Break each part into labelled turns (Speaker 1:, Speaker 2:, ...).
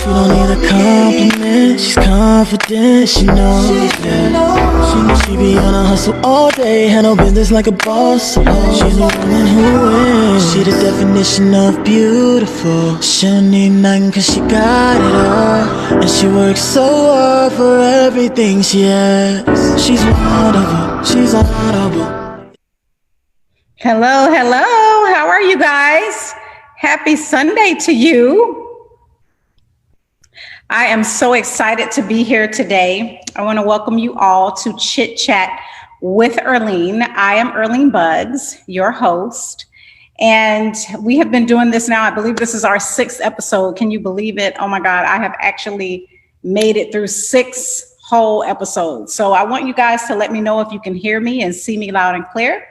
Speaker 1: She don't need a compliment, she's confident, she knows that. She be on a hustle all day, handle business like a boss. She's a woman who wins. She the definition of beautiful. She don't need nothing cause she got it all. And she works so hard for everything she has. She's one of them, she's honorable.
Speaker 2: Hello, hello. How are you guys? Happy Sunday to you. I am so excited to be here today. I want to welcome you all to Chit Chat with Earlene. I am Earlene Buggs, your host. And we have been doing this now. I believe this is our 6th episode. Can you believe it? Oh my God, I have actually made it through 6 whole episodes. So I want you guys to let me know if you can hear me and see me loud and clear.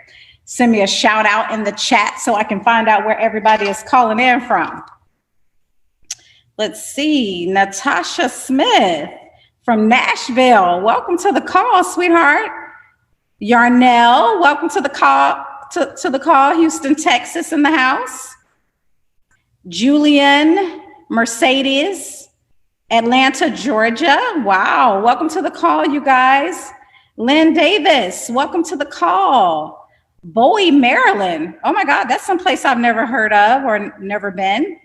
Speaker 2: Send me a shout out in the chat so I can find out where everybody is calling in from. Let's see, Natasha Smith from Nashville. Welcome to the call, sweetheart. Yarnell, welcome to the call, to the call. Houston, Texas in the house. Julian, Mercedes, Atlanta, Georgia. Wow, welcome to the call, you guys. Lynn Davis, welcome to the call. Bowie, Maryland. Oh my God, that's someplace I've never heard of or never been.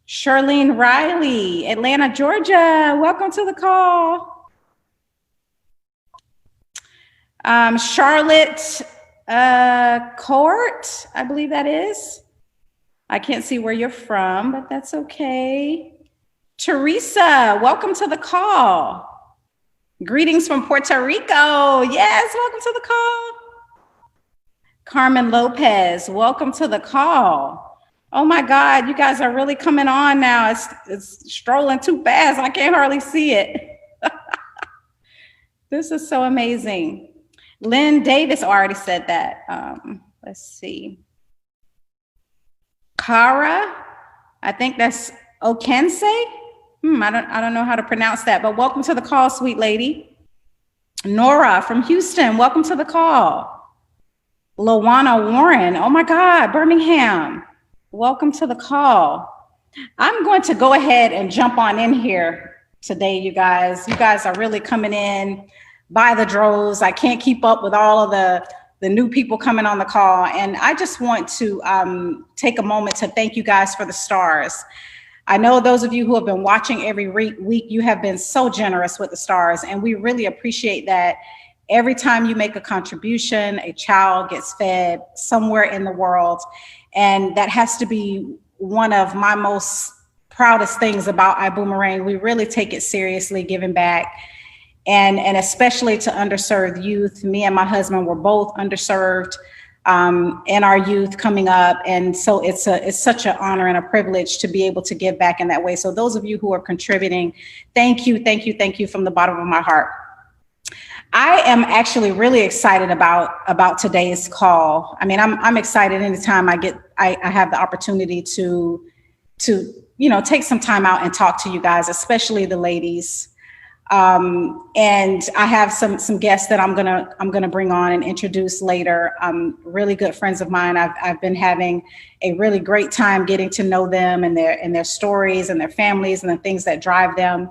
Speaker 2: Charlene Riley, Atlanta, Georgia. Welcome to the call. Charlotte Court, I believe that is. I can't see where you're from, but that's okay. Teresa, welcome to the call. Greetings from Puerto Rico. Yes, welcome to the call. Carmen Lopez, welcome to the call. Oh my God, you guys are really coming on now. It's strolling too fast. I can't hardly see it. This is so amazing. Lynn Davis already said that. Let's see. Kara, I think that's Okense. I don't know how to pronounce that, but welcome to the call, sweet lady. Nora from Houston, welcome to the call. Lawana Warren, oh my God, Birmingham. Welcome to the call. I'm going to go ahead and jump on in here today, you guys. You guys are really coming in by the droves. I can't keep up with all of the new people coming on the call. And I just want to take a moment to thank you guys for the stars. I know those of you who have been watching every week, you have been so generous with the stars. And we really appreciate that. Every time you make a contribution, a child gets fed somewhere in the world. And that has to be one of my most proudest things about ibuumerang. We really take it seriously, giving back, and especially to underserved youth. Me and my husband were both underserved in our youth coming up. And so it's such an honor and a privilege to be able to give back in that way. So those of you who are contributing, thank you from the bottom of my heart. I am actually really excited about today's call. I mean, I'm excited anytime I have the opportunity to take some time out and talk to you guys, especially the ladies. And I have some guests that I'm gonna bring on and introduce later. Really good friends of mine. I've been having a really great time getting to know them and their stories and their families and the things that drive them.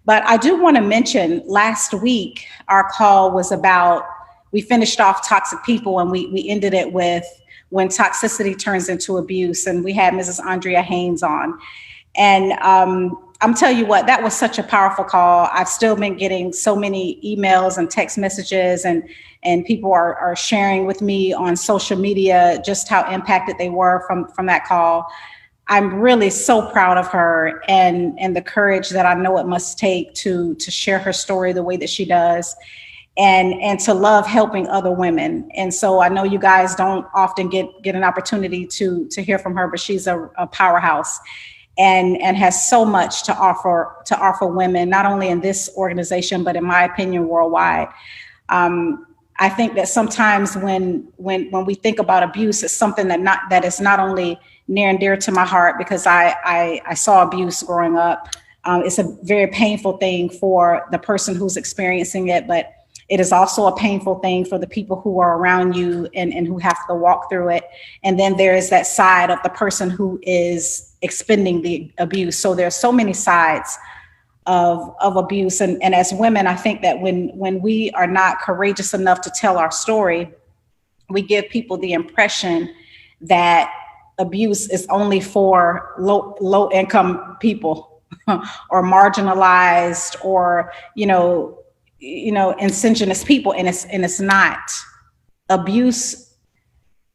Speaker 2: But I do want to mention last week, our call was about, we finished off toxic people and we ended it with when toxicity turns into abuse. And we had Mrs. Andrea Haynes on. And I'm telling you what, that was such a powerful call. I've still been getting so many emails and text messages and people are sharing with me on social media just how impacted they were from that call. I'm really so proud of her and the courage that I know it must take to share her story the way that she does and to love helping other women. And so I know you guys don't often get an opportunity to hear from her, but she's a powerhouse and has so much to offer women, not only in this organization, but in my opinion, worldwide. I think that sometimes when we think about abuse, it's something that is not only near and dear to my heart because I saw abuse growing up. It's a very painful thing for the person who's experiencing it, but It is also a painful thing for the people who are around you and who have to walk through it. And then there is that side of the person who is expending the abuse. So there's so many sides of abuse. And as women, I think that when we are not courageous enough to tell our story, we give people the impression that abuse is only for low income people or marginalized or, indigenous people. And it's not. Abuse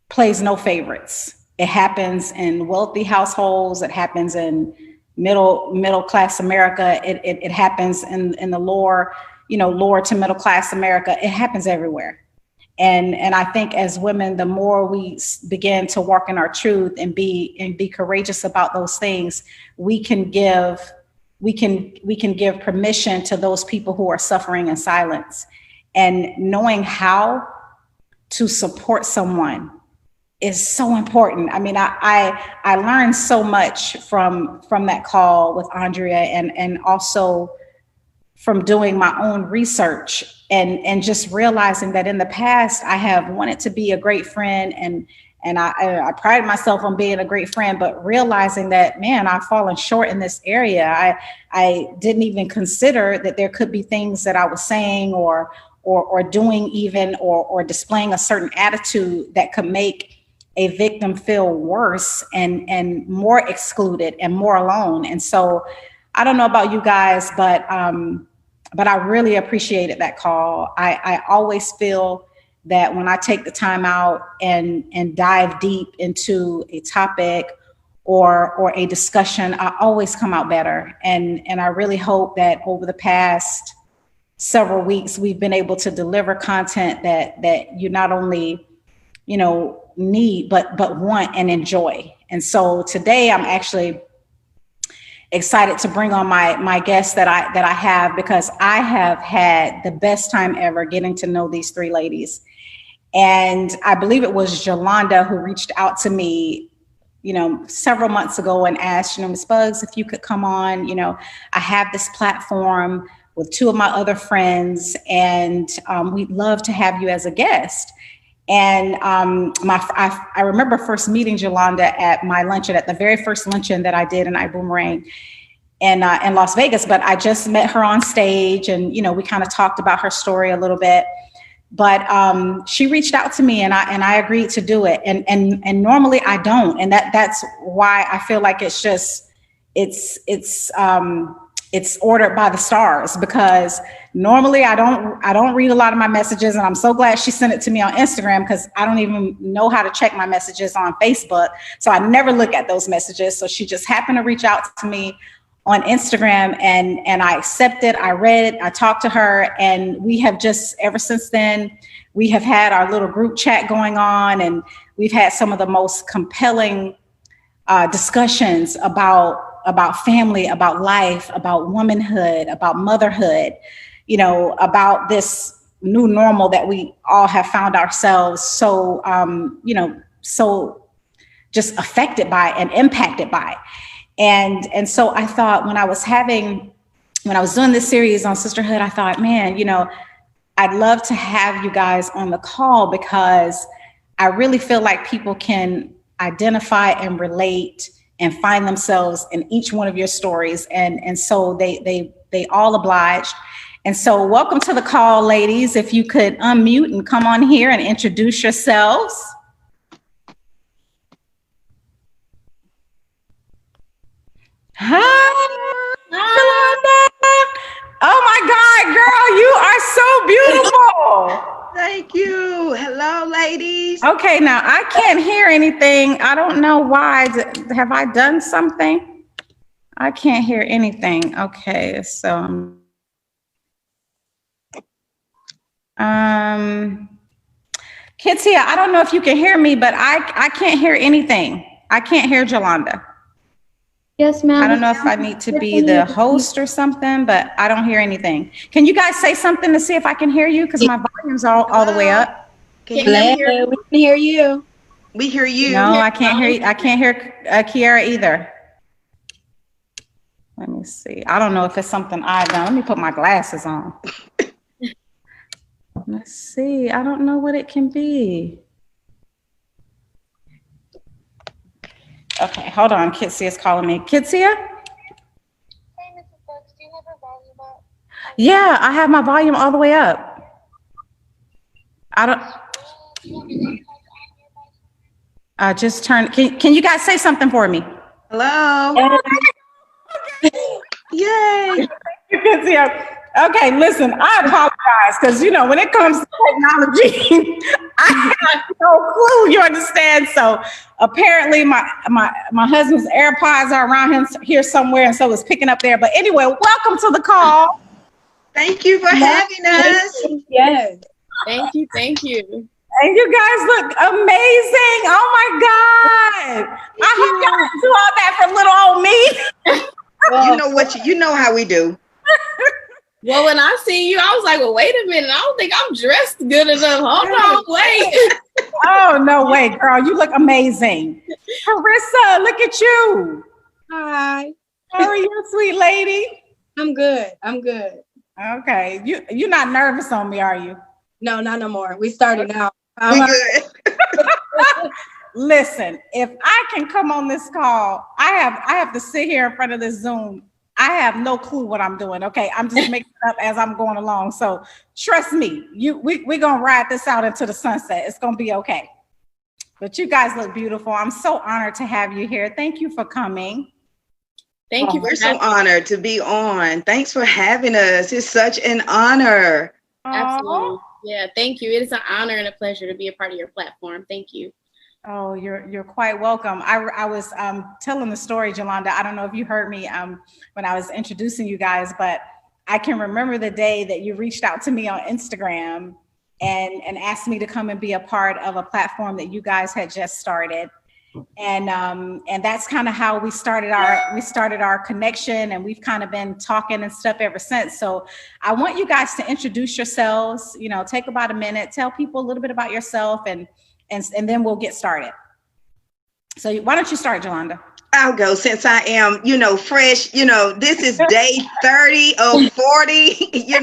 Speaker 2: plays no favorites. It happens in wealthy households. It happens in middle class America. It happens in the lower to middle class America. It happens everywhere. And I think as women, the more we begin to walk in our truth and be courageous about those things, we can give permission to those people who are suffering in silence. And knowing how to support someone is so important. I mean, I learned so much from that call with Andrea, and also from doing my own research and just realizing that in the past I have wanted to be a great friend and I pride myself on being a great friend, but realizing that, man, I've fallen short in this area. I didn't even consider that there could be things that I was saying or doing even or displaying a certain attitude that could make a victim feel worse and more excluded and more alone. And so I don't know about you guys, but I really appreciated that call. I always feel that when I take the time out and dive deep into a topic or a discussion, I always come out better. And I really hope that over the past several weeks, we've been able to deliver content that you not only, need, but want and enjoy. And so today I'm actually excited to bring on my guests that I have, because I have had the best time ever getting to know these three ladies. And I believe it was Yolanda who reached out to me, several months ago and asked, Ms. Bugs, if you could come on, I have this platform with two of my other friends, and we'd love to have you as a guest. And I remember first meeting Yolanda at my luncheon, at the very first luncheon that I did in ibuumerang in Las Vegas. But I just met her on stage, and we kind of talked about her story a little bit. But she reached out to me, and I agreed to do it. And normally I don't, and that's why I feel like it's ordered by the stars, because normally I don't read a lot of my messages, and I'm so glad she sent it to me on Instagram, because I don't even know how to check my messages on Facebook. So I never look at those messages. So she just happened to reach out to me on Instagram, and I accepted, I read it, I talked to her, and we have just, ever since then, we have had our little group chat going on, and we've had some of the most compelling discussions about family, about life, about womanhood, about motherhood, about this new normal that we all have found ourselves so, so just affected by and impacted by. And so I thought, when I was doing this series on sisterhood, I thought, man, I'd love to have you guys on the call, because I really feel like people can identify and relate and find themselves in each one of your stories. And so they all obliged. And so welcome to the call, ladies. If you could unmute and come on here and introduce yourselves. Hi, Yolanda. Oh my God, girl, you are so beautiful.
Speaker 3: Thank you. Hello, ladies.
Speaker 2: Okay, now I can't hear anything. I don't know why. Have I done something? I can't hear anything. Okay, so Kitty, I don't know if you can hear me, but I can't hear anything. I can't hear Yolanda.
Speaker 4: Yes, ma'am.
Speaker 2: I don't know if I need to be the host or something, but I don't hear anything. Can you guys say something to see if I can hear you? Because my volume's all the way up.
Speaker 4: We can hear you.
Speaker 3: We hear you.
Speaker 2: No, I can't hear you. I can't hear Kiara either. Let me see. I don't know if it's something I've done. Let me put my glasses on. Let's see. I don't know what it can be. Okay, hold on. Kitsia is calling me. Kitsia?
Speaker 5: Hey, Mrs. Bucks, do you have your volume up?
Speaker 2: Yeah, I have my volume all the way up. I don't. I just turned. Can you guys say something for me?
Speaker 3: Hello. Yay.
Speaker 2: Kitsia. Okay, listen, I apologize because when it comes to technology, I have no clue. You understand? So apparently, my husband's AirPods are around him here somewhere, and so it's picking up there. But anyway, welcome to the call.
Speaker 3: Thank you for having us.
Speaker 4: Yes.
Speaker 6: Thank you. Thank you.
Speaker 2: And you guys look amazing. Oh my God! I hope y'all didn't do all that for little old me.
Speaker 3: You know what you know how we do.
Speaker 6: Well, when I seen you, I was like, well, wait a minute. I don't think I'm dressed good enough. Hold on, wait.
Speaker 2: Oh, no way, girl. You look amazing. Carissa, look at you.
Speaker 4: Hi.
Speaker 2: How are you, sweet lady?
Speaker 4: I'm good. I'm good.
Speaker 2: Okay. You're not nervous on me, are you?
Speaker 4: No, not no more. We started now.
Speaker 3: We good.
Speaker 2: Listen, if I can come on this call, I have to sit here in front of this Zoom. I have no clue what I'm doing. Okay, I'm just making it up as I'm going along. So trust me, we're gonna ride this out into the sunset. It's gonna be okay. But you guys look beautiful. I'm so honored to have you here. Thank you for coming.
Speaker 6: Thank you.
Speaker 3: We're so honored to be on. Thanks for having us. It's such an honor.
Speaker 6: Absolutely. Yeah, thank you. It is an honor and a pleasure to be a part of your platform. Thank you.
Speaker 2: Oh, you're quite welcome. I was telling the story, Jolanda. I don't know if you heard me when I was introducing you guys, but I can remember the day that you reached out to me on Instagram and asked me to come and be a part of a platform that you guys had just started. And that's kind of how we started our connection, and we've kind of been talking and stuff ever since. So I want you guys to introduce yourselves, take about a minute, tell people a little bit about yourself, and then we'll get started. So why don't you start, Jolanda?
Speaker 3: I'll go since I am, fresh. This is day 30 of 40,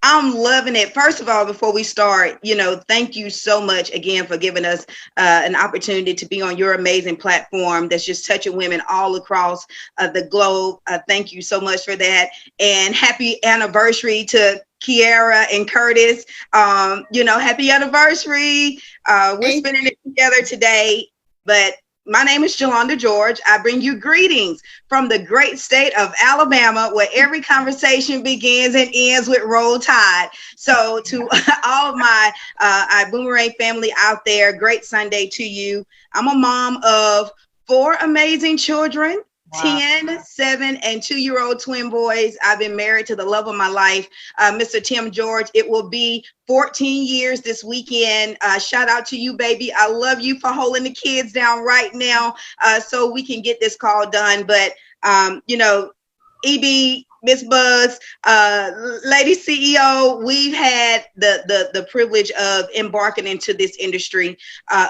Speaker 3: I'm loving it. First of all, before we start, thank you so much again for giving us an opportunity to be on your amazing platform that's just touching women all across the globe. Thank you so much for that. And happy anniversary to Kiara and Curtis. Happy anniversary. We're spending it together today, but my name is Jolanda George. I bring you greetings from the great state of Alabama, where every conversation begins and ends with Roll Tide. So to all of my ibuumerang family out there, great Sunday to you. I'm a mom of 4 amazing children. Wow. 10, 7, and 2-year-old twin boys. I've been married to the love of my life, Mr. Tim George. It will be 14 years this weekend. Shout out to you, baby. I love you for holding the kids down right now so we can get this call done. But, EB, Miss Buzz, Lady CEO, we've had the privilege of embarking into this industry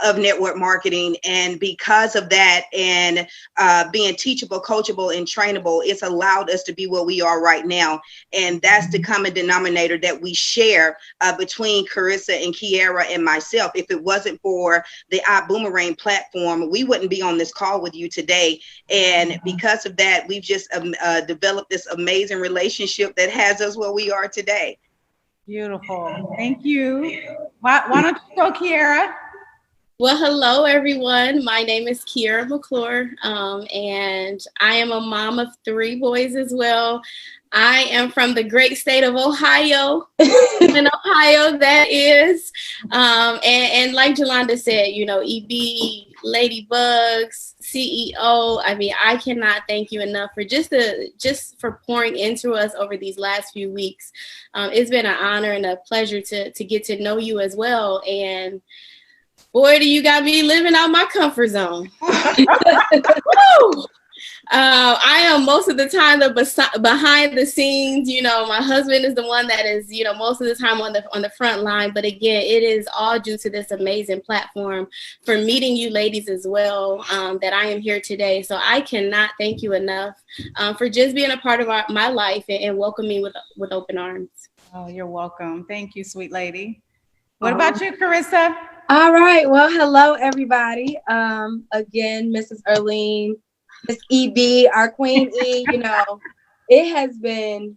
Speaker 3: of network marketing. And because of that and being teachable, coachable, and trainable, it's allowed us to be where we are right now. And that's the common denominator that we share between Carissa and Kiara and myself. If it wasn't for the ibuumerang platform, we wouldn't be on this call with you today. And because of that, we've just developed this amazing relationship that has us where we are today.
Speaker 2: Beautiful. Thank you. Why don't you go, Kiara?
Speaker 6: Well, hello, everyone. My name is Kiara McClure, and I am a mom of 3 boys as well. I am from the great state of Ohio, in Ohio, that is. And like Jolanda said, EB, Ladybugs, CEO. I mean, I cannot thank you enough for just for pouring into us over these last few weeks. It's been an honor and a pleasure to get to know you as well. And boy, do you got me living out my comfort zone. I am most of the time the behind the scenes. My husband is the one that is, most of the time on the front line. But again, it is all due to this amazing platform for meeting you ladies as well, that I am here today. So I cannot thank you enough for just being a part of my life and welcoming me with open arms.
Speaker 2: Oh, you're welcome. Thank you, sweet lady. What about you, Carissa?
Speaker 4: All right. Well, hello, everybody. Again, Mrs. Earlene, Miss EB, our Queen E. It has been,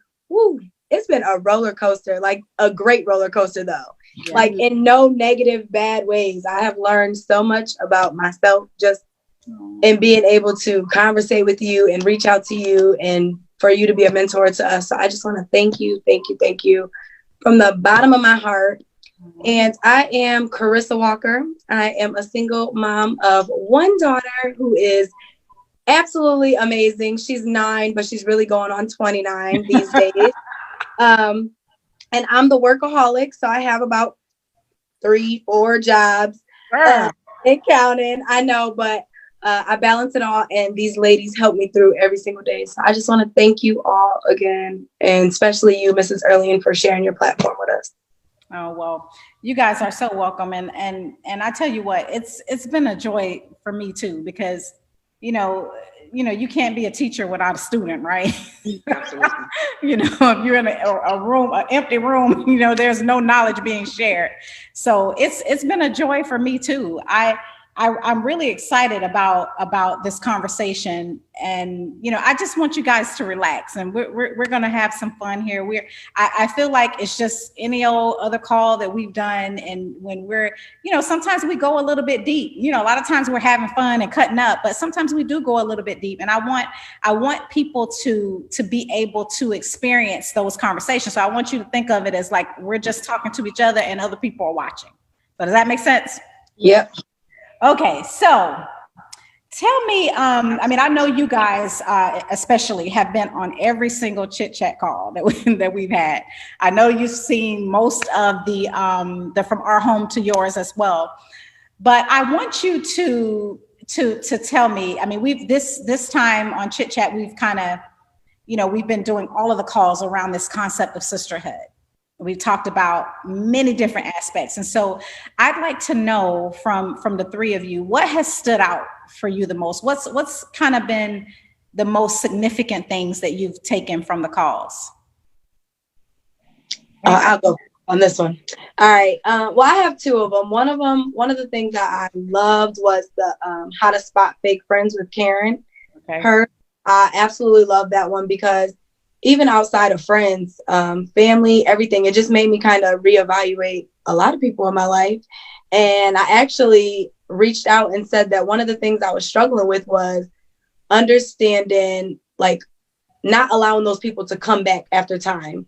Speaker 4: it's been a roller coaster, like a great roller coaster, though.
Speaker 2: Yeah.
Speaker 4: Like in no negative, bad ways. I have learned so much about myself just in being able to conversate with you and reach out to you and for you to be a mentor to us. So I just want to thank you from the bottom of my heart. And I am Carissa Walker. I am a single mom of one daughter who is absolutely amazing. She's 9, but she's really going on 29 these days. And I'm the workaholic. So I have about 3-4 jobs and counting. I know, but I balance it all. And these ladies help me through every single day. So I just want to thank you all again. And especially you, Mrs. Earlene, for sharing your platform with us.
Speaker 2: Oh, well, you guys are so welcome. And I tell you what, it's been a joy for me too, because, you can't be a teacher without a student, right?
Speaker 3: Absolutely.
Speaker 2: If you're in a room, an empty room, there's no knowledge being shared. So it's been a joy for me too. I'm really excited about this conversation, and I just want you guys to relax, and we're gonna have some fun here. I feel like it's just any old other call that we've done, and when we're sometimes we go a little bit deep. A lot of times we're having fun and cutting up, but sometimes we do go a little bit deep, and I want people to be able to experience those conversations. So I want you to think of it as like we're just talking to each other and other people are watching. So does that make sense?
Speaker 4: Yep.
Speaker 2: Okay, so tell me, I know you guys especially have been on every single chit chat call that we've had. I know you've seen most of the From Our Home to Yours as well. But I want you to tell me, we've this time on Chit Chat, we've kind of, we've been doing all of the calls around this concept of sisterhood. We've talked about many different aspects. And so I'd like to know from the three of you, what has stood out for you the most? What's kind of been the most significant things that you've taken from the calls?
Speaker 4: I'll go on this one. All right. Well, I have 2 of them. One of the things that I loved was the how to spot fake friends with Karen.
Speaker 2: Okay.
Speaker 4: I absolutely love that one because even outside of friends, family, everything, it just made me kind of reevaluate a lot of people in my life. And I actually reached out and said that one of the things I was struggling with was understanding, like, not allowing those people to come back after time.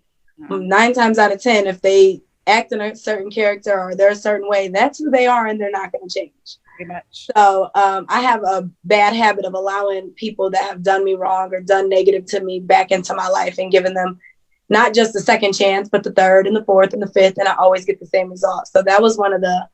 Speaker 4: 9 times out of 10, if they act in a certain character or they're a certain way, that's who they are and they're not going to change.
Speaker 2: Pretty much.
Speaker 4: So I have a bad habit of allowing people that have done me wrong or done negative to me back into my life and giving them not just a second chance, but the 3rd and the 4th and the 5th. And I always get the same result. So that was one of the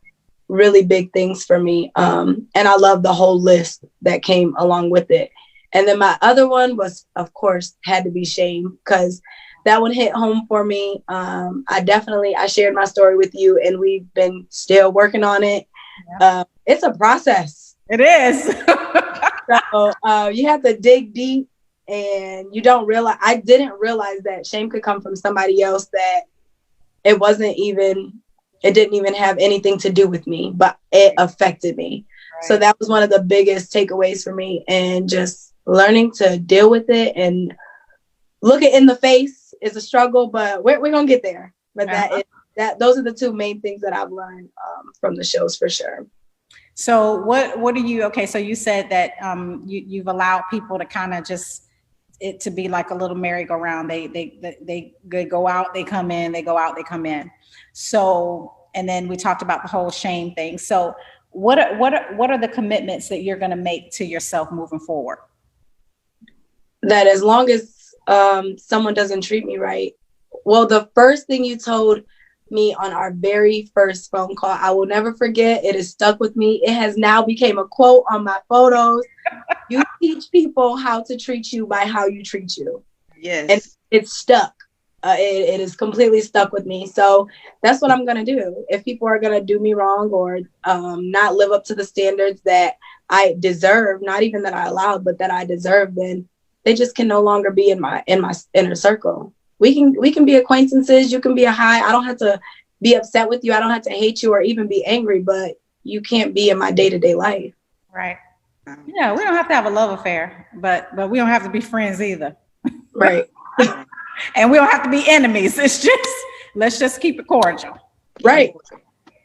Speaker 4: really big things for me. And I love the whole list that came along with it. And then my other one was, of course, had to be shame, because that one hit home for me. I shared my story with you, and we've been still working on it. Yeah. It's a process.
Speaker 2: It is.
Speaker 4: So you have to dig deep, and I didn't realize that shame could come from somebody else, that it didn't even have anything to do with me, but it affected me. Right. So that was one of the biggest takeaways for me, and just learning to deal with it and look it in the face is a struggle, but we're going to get there. But those are the 2 main things that I've learned from the shows for sure.
Speaker 2: So what are you, okay, so you said that you've allowed people to kind of just, it to be like a little merry-go-round. They go out, they come in, they go out, they come in. So, and then we talked about the whole shame thing. So what are the commitments that you're going to make to yourself moving forward?
Speaker 4: That as long as someone doesn't treat me right. Well, the first thing you told me on our very first phone call, I will never forget. It is stuck with me. It has now become a quote on my photos. You teach people how to treat you by how you treat you.
Speaker 3: Yes.
Speaker 4: And it's stuck. It is completely stuck with me. So that's what I'm going to do. If people are going to do me wrong or not live up to the standards that I deserve, not even that I allowed, but that I deserve, then they just can no longer be in my inner circle. we can be acquaintances. You can be a hi. I don't have to be upset with you. I don't have to hate you or even be angry, but you can't be in my day-to-day life.
Speaker 2: Right. Yeah, we don't have to have a love affair, but we don't have to be friends either.
Speaker 4: Right.
Speaker 2: And we don't have to be enemies. It's just, let's just keep it cordial.
Speaker 4: Right.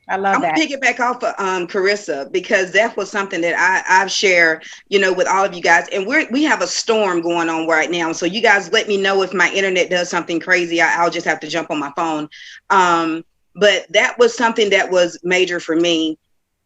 Speaker 2: I love that.
Speaker 3: I'm gonna piggyback off of Carissa, because that was something that I've shared, you know, with all of you guys. And we have a storm going on right now. So you guys let me know if my internet does something crazy. I'll just have to jump on my phone. But that was something that was major for me,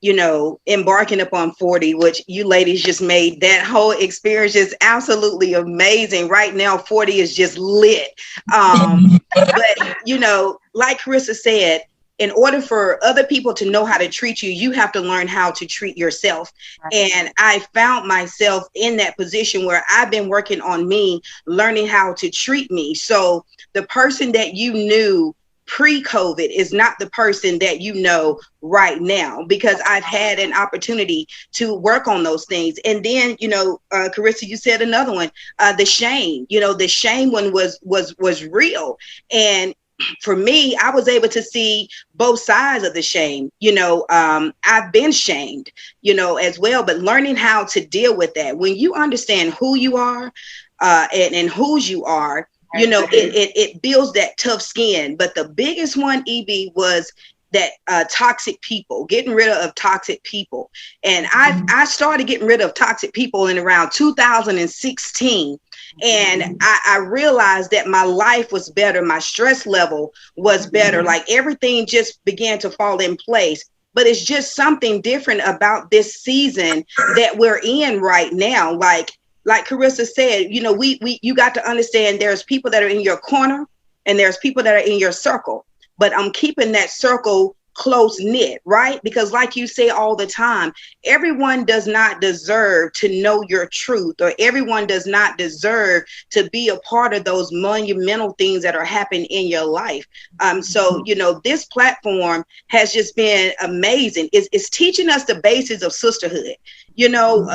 Speaker 3: you know, embarking upon 40, which you ladies just made that whole experience just absolutely amazing. Right now, 40 is just lit. But, you know, like Carissa said, in order for other people to know how to treat you, you have to learn how to treat yourself. And I found myself in that position where I've been working on me, learning how to treat me. So the person that you knew pre-COVID is not the person that you know right now, because I've had an opportunity to work on those things. And then, you know, Carissa, you said another one, the shame, you know, the shame one was real. And for me, I was able to see both sides of the shame. You know, I've been shamed, you know, as well, but learning how to deal with that. When you understand who you are and whose you are, you know, it builds that tough skin. But the biggest one, EB, was that toxic people, getting rid of toxic people. And I started getting rid of toxic people in around 2016. And I realized that my life was better. My stress level was better. Like everything just began to fall in place. But it's just something different about this season that we're in right now. Like Carissa said, you know, you got to understand there's people that are in your corner and there's people that are in your circle. But I'm keeping that circle close knit, right? Because like you say all the time, everyone does not deserve to know your truth, or everyone does not deserve to be a part of those monumental things that are happening in your life. So, you know, this platform has just been amazing. It's teaching us the basis of sisterhood. You know,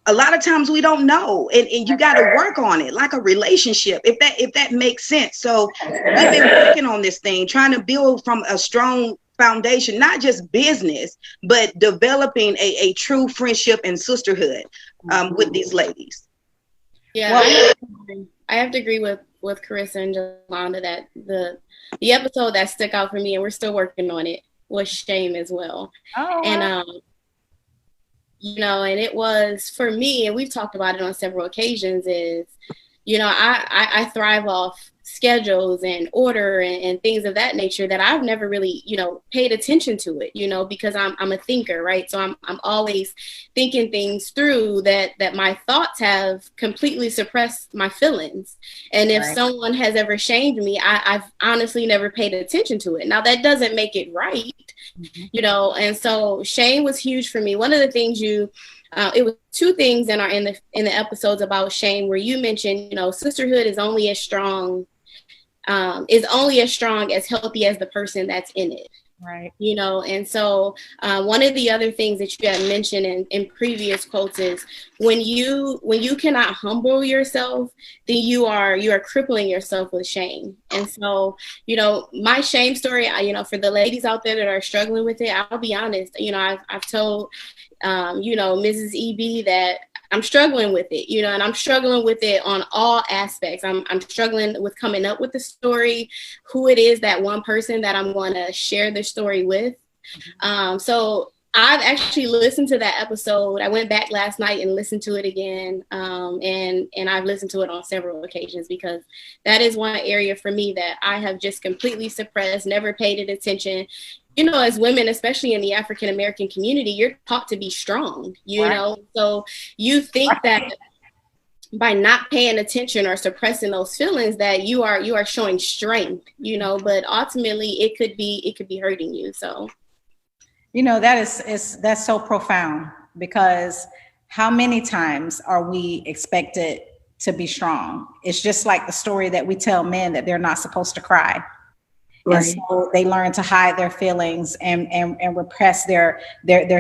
Speaker 3: a lot of times we don't know, and you got to work on it like a relationship, if that makes sense. So we've been working on this thing, trying to build from a strong foundation, not just business, but developing a true friendship and sisterhood with these ladies.
Speaker 6: Yeah, I have to agree with Carissa and Jolanda that the episode that stuck out for me, and we're still working on it, was shame as well. Oh, and you know, and it was for me, and we've talked about it on several occasions, is, you know, I thrive off schedules and order and things of that nature that I've never really, you know, paid attention to it, you know, because I'm a thinker, right? So I'm always thinking things through that my thoughts have completely suppressed my feelings. And if someone has ever shamed me, I've honestly never paid attention to it. Now that doesn't make it right, you know, and so shame was huge for me. One of the things it was two things in the episodes about shame where you mentioned, you know, sisterhood is only as strong as healthy as the person that's in it. Right. You know, and so one of the other things that you had mentioned in previous quotes is when you cannot humble yourself, then you are crippling yourself with shame. And so, you know, my shame story, you know, for the ladies out there that are struggling with it, I'll be honest, you know, I've told, you know, Mrs. EB that I'm struggling with it, you know, and I'm struggling with it on all aspects. I'm struggling with coming up with the story, who it is, that one person that I'm going to share the story with. So I've actually listened to that episode. I went back last night and listened to it again. And I've listened to it on several occasions because that is one area for me that I have just completely suppressed, never paid it attention. You know, as women, especially in the African-American community, you're taught to be strong, you know, so you think that by not paying attention or suppressing those feelings that you are showing strength, you know, but ultimately it could be hurting you. So,
Speaker 2: you know, that's so profound, because how many times are we expected to be strong? It's just like the story that we tell men that they're not supposed to cry. Right. And so they learn to hide their feelings and repress their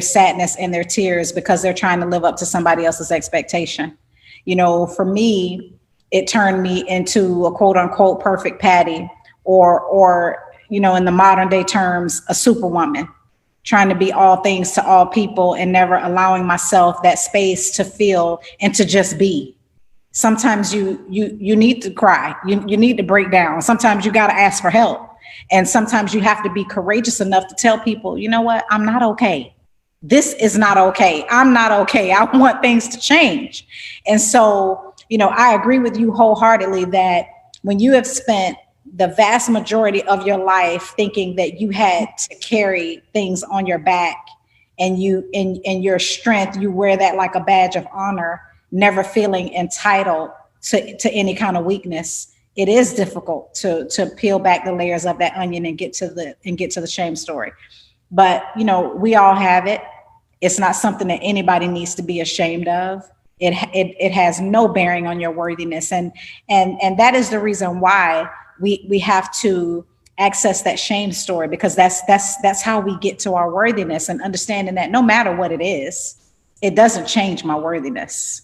Speaker 2: sadness and their tears because they're trying to live up to somebody else's expectation. You know, for me, it turned me into a quote unquote perfect Patty, or you know, in the modern day terms, a superwoman, trying to be all things to all people and never allowing myself that space to feel and to just be. Sometimes you need to cry. You need to break down. Sometimes you got to ask for help. And sometimes you have to be courageous enough to tell people, you know what, I'm not okay. This is not okay. I'm not okay. I want things to change. And so, you know, I agree with you wholeheartedly that when you have spent the vast majority of your life thinking that you had to carry things on your back, and you in your strength, you wear that like a badge of honor, never feeling entitled to any kind of weakness, it is difficult to peel back the layers of that onion and get to the shame story. But you know, we all have it. It's not something that anybody needs to be ashamed of. It has no bearing on your worthiness, and that is the reason why we have to access that shame story, because that's how we get to our worthiness, and understanding that no matter what it is, it doesn't change my worthiness.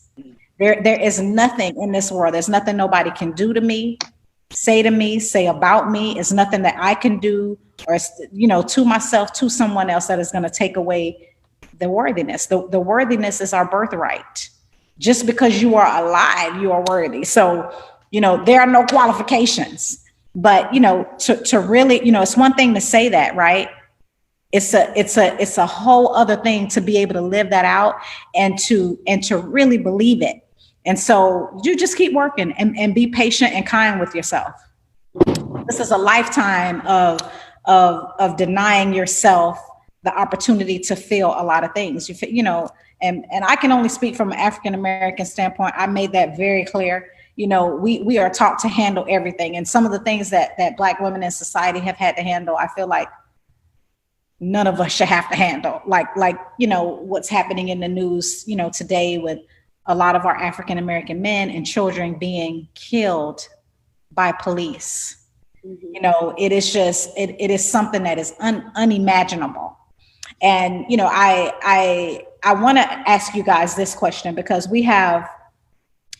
Speaker 2: There is nothing in this world. There's nothing nobody can do to me, say about me. It's nothing that I can do, or, you know, to myself, to someone else, that is going to take away the worthiness. The worthiness is our birthright. Just because you are alive, you are worthy. So, you know, there are no qualifications. But, you know, to really, you know, it's one thing to say that, right? It's a whole other thing to be able to live that out and to really believe it. And so you just keep working and be patient and kind with yourself. This is a lifetime of denying yourself the opportunity to feel a lot of things. You know, and I can only speak from an African-American standpoint. I made that very clear. You know, we are taught to handle everything. And some of the things that Black women in society have had to handle, I feel like none of us should have to handle. Like, you know, what's happening in the news, you know, today with a lot of our African-American men and children being killed by police. Mm-hmm. You know, it is just, it is something that is unimaginable. And, you know, I want to ask you guys this question, because we have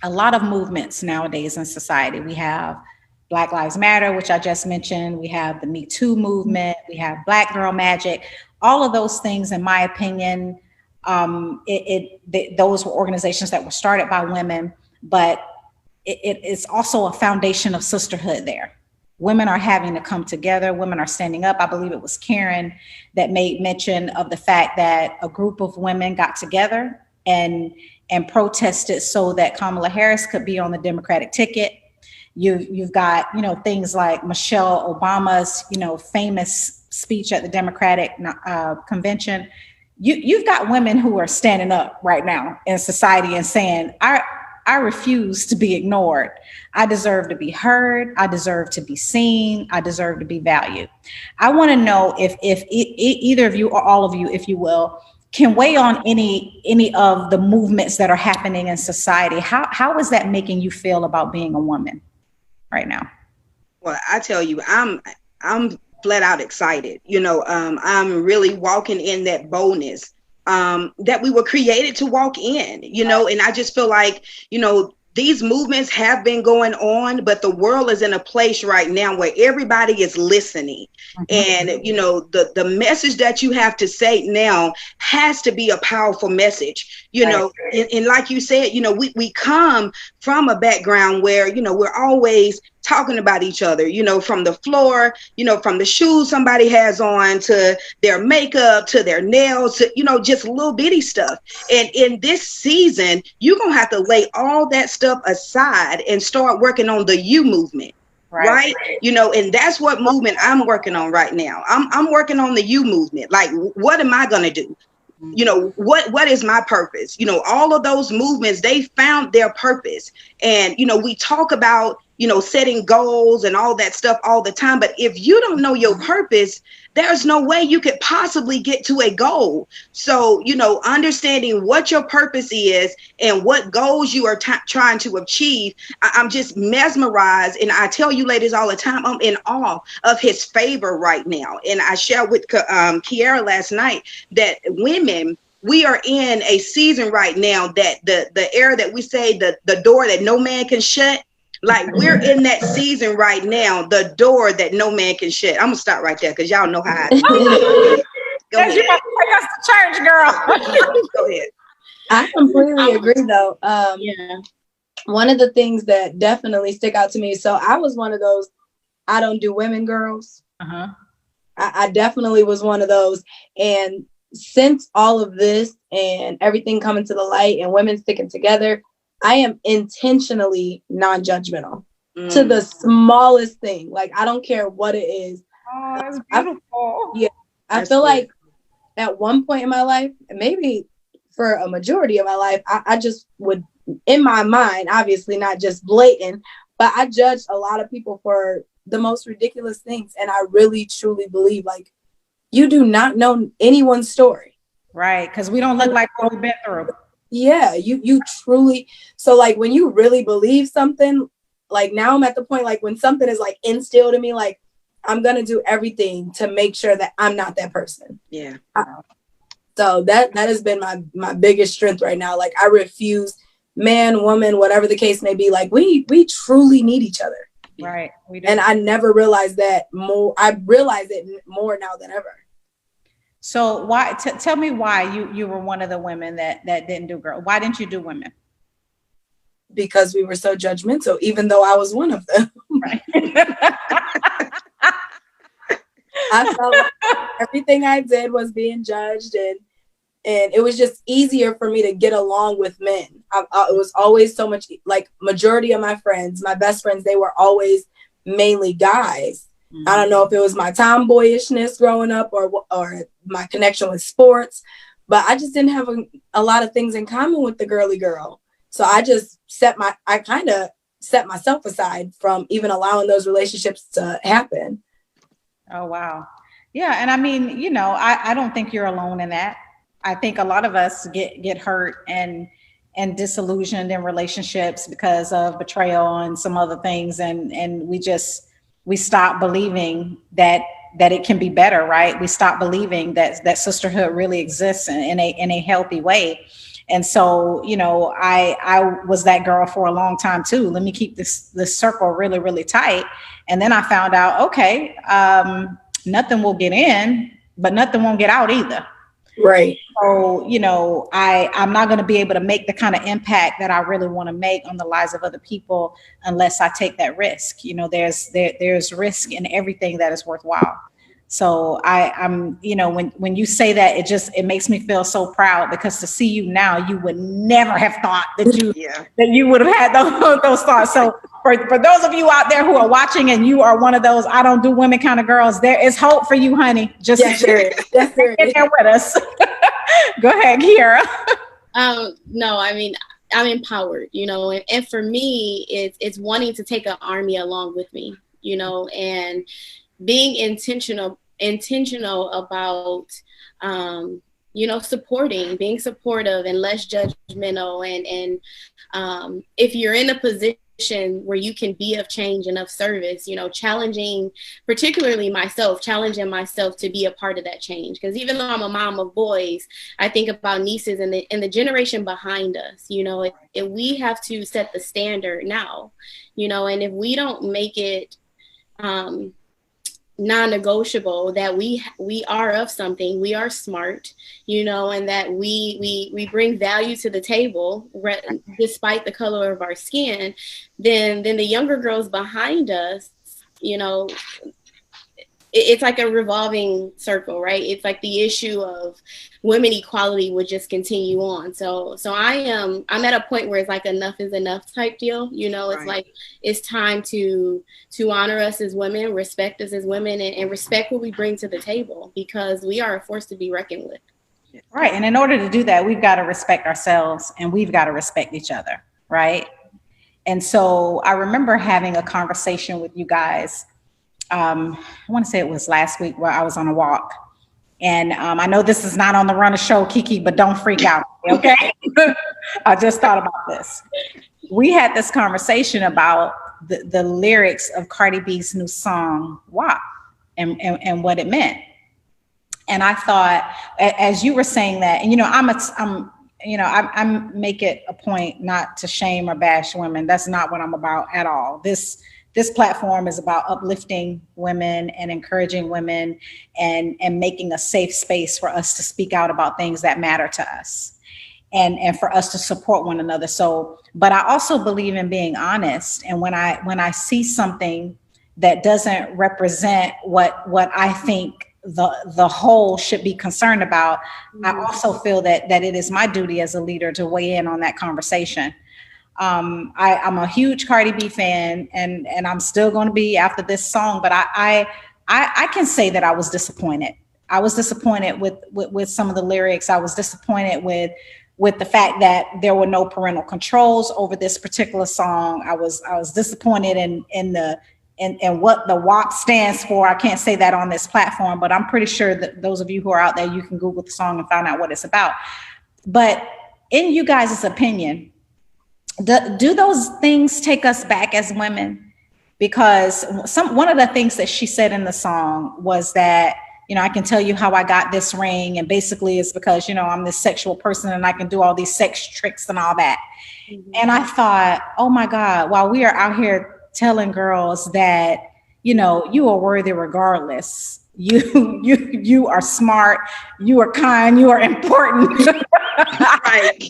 Speaker 2: a lot of movements nowadays in society. We have Black Lives Matter, which I just mentioned. We have the Me Too movement. We have Black Girl Magic. All of those things, in my opinion, those were organizations that were started by women, but it's also a foundation of sisterhood there. Women are having to come together. Women are standing up. I believe it was Karen that made mention of the fact that a group of women got together and protested so that Kamala Harris could be on the Democratic ticket. You've got, you know, things like Michelle Obama's, you know, famous speech at the Democratic convention. You've got women who are standing up right now in society and saying, I refuse to be ignored. I deserve to be heard. I deserve to be seen. I deserve to be valued. I want to know if either of you, or all of you, if you will, can weigh on any of the movements that are happening in society. How is that making you feel about being a woman right now?
Speaker 3: Well, I tell you, I'm flat out excited. You know, I'm really walking in that boldness that we were created to walk in, you know, and I just feel like, you know, these movements have been going on, but the world is in a place right now where everybody is listening. Mm-hmm. And, you know, the message that you have to say now has to be a powerful message, you know, and like you said, you know, we come from a background where, you know, we're always talking about each other, you know, from the floor, you know, from the shoes somebody has on to their makeup, to their nails, to, you know, just little bitty stuff. And in this season, you're going to have to lay all that stuff aside and start working on the you movement. Right. You know, and that's what movement I'm working on right now. I'm working on the you movement. Like, what am I going to do? You know, what is my purpose? You know, all of those movements, they found their purpose. And, you know, we talk about, you know, setting goals and all that stuff all the time. But if you don't know your purpose, there's no way you could possibly get to a goal. So, you know, understanding what your purpose is and what goals you are trying to achieve, I'm just mesmerized. And I tell you ladies all the time, I'm in awe of his favor right now. And I shared with Kiara last night that women, we are in a season right now that the era that we say the door that no man can shut, Like we're in that season right now, the door that no man can shut. I'm gonna stop right there because y'all know how I go
Speaker 2: Because you want to take us to church, girl.
Speaker 3: Go ahead.
Speaker 4: I completely agree though.
Speaker 6: Yeah.
Speaker 4: One of the things that definitely stick out to me. So I was one of those, I don't do women girls.
Speaker 2: Uh-huh.
Speaker 4: I definitely was one of those. And since all of this and everything coming to the light and women sticking together, I am intentionally non-judgmental to the smallest thing. Like, I don't care what it is.
Speaker 2: Oh, that's beautiful.
Speaker 4: I feel like at one point in my life, maybe for a majority of my life, I just would, in my mind, obviously not just blatant, but I judged a lot of people for the most ridiculous things. And I really, truly believe, like, you do not know anyone's story.
Speaker 2: Right, because we don't look like what we've been through.
Speaker 4: Yeah, you truly. So like when you really believe something, like now I'm at the point, like when something is like instilled in me, like I'm going to do everything to make sure that I'm not that person.
Speaker 3: Yeah.
Speaker 4: So that has been my biggest strength right now. Like I refuse, man, woman, whatever the case may be, like we truly need each other.
Speaker 2: Right. We do.
Speaker 4: And I never realized that more. I realize it more now than ever.
Speaker 2: So why? Tell me why you were one of the women that didn't do girl. Why didn't you do women?
Speaker 4: Because we were so judgmental, even though I was one of them.
Speaker 2: Right.
Speaker 4: I felt like everything I did was being judged, and it was just easier for me to get along with men. It was always so much, like majority of my friends, my best friends, they were always mainly guys. Mm-hmm. I don't know if it was my tomboyishness growing up or my connection with sports, but I just didn't have a lot of things in common with the girly girl. So I just I kind of set myself aside from even allowing those relationships to happen.
Speaker 2: Oh, wow. Yeah. And I mean, you know, I don't think you're alone in that. I think a lot of us get hurt and disillusioned in relationships because of betrayal and some other things. And we stop believing that it can be better, right? We stop believing that sisterhood really exists in a healthy way. And so, you know, I was that girl for a long time too. Let me keep this circle really, really tight. And then I found out, okay, nothing will get in, but nothing won't get out either.
Speaker 4: Right.
Speaker 2: So, you know, I'm not going to be able to make the kind of impact that I really want to make on the lives of other people unless I take that risk. You know, there's risk in everything that is worthwhile. So I'm, you know, when you say that, it makes me feel so proud, because to see you now, you would never have thought that you would have had those thoughts. So for those of you out there who are watching and you are one of those I don't do women kind of girls, there is hope for you, honey. Just get there with us. Go ahead, Kiera.
Speaker 6: No, I mean, I'm empowered, you know, and for me, it's wanting to take an army along with me, you know, and being intentional about, you know, being supportive and less judgmental. And if you're in a position where you can be of change and of service, you know, challenging myself to be a part of that change. Because even though I'm a mom of boys, I think about nieces and the generation behind us, you know, if we have to set the standard now, you know, and if we don't make it, non-negotiable that we are of something, we are smart, you know, and that we bring value to the table despite the color of our skin, then the younger girls behind us, you know, it's like a revolving circle, right? It's like the issue of women equality would just continue on. So I'm at a point where it's like enough is enough type deal. You know, it's like, it's time to honor us as women, respect us as women, and respect what we bring to the table, because we are a force to be reckoned with.
Speaker 2: Right. And in order to do that, we've got to respect ourselves and we've got to respect each other. Right. And so I remember having a conversation with you guys. I want to say it was last week, where I was on a walk. And I know this is not on the Run of Show, Kiki, but don't freak out, okay? I just thought about this. We had this conversation about the lyrics of Cardi B's new song, WAP, and what it meant. And I thought, as you were saying that, and you know, I make it a point not to shame or bash women. That's not what I'm about at all. This platform is about uplifting women and encouraging women and making a safe space for us to speak out about things that matter to us and for us to support one another. So, but I also believe in being honest. And when I see something that doesn't represent what I think the whole should be concerned about, I also feel that it is my duty as a leader to weigh in on that conversation. I'm a huge Cardi B fan, and I'm still going to be after this song. But I can say that I was disappointed. I was disappointed with some of the lyrics. I was disappointed with the fact that there were no parental controls over this particular song. I was disappointed in what the WAP stands for. I can't say that on this platform, but I'm pretty sure that those of you who are out there, you can Google the song and find out what it's about. But in you guys' opinion, do those things take us back as women? Because one of the things that she said in the song was that, I can tell you how I got this ring, and basically it's because, I'm this sexual person and I can do all these sex tricks and all that. Mm-hmm. And I thought, oh my God, while we are out here telling girls that, you are worthy regardless. You are smart, you are kind, you are important.
Speaker 3: Right.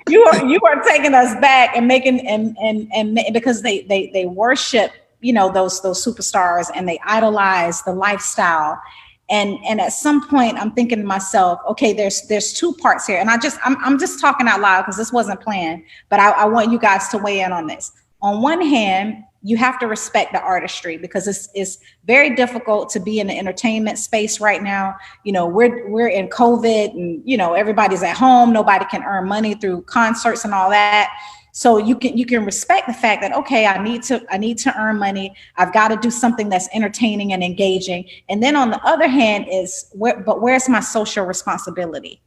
Speaker 2: You are taking us back and making and because they worship, those superstars, and they idolize the lifestyle. And at some point I'm thinking to myself, okay, there's two parts here. And I'm just talking out loud because this wasn't planned, but I want you guys to weigh in on this. On one hand, you have to respect the artistry, because it's very difficult to be in the entertainment space right now. We're in COVID, and everybody's at home. Nobody can earn money through concerts and all that. So you can respect the fact that, okay, I need to earn money. I've got to do something that's entertaining and engaging. And then on the other hand where's my social responsibility?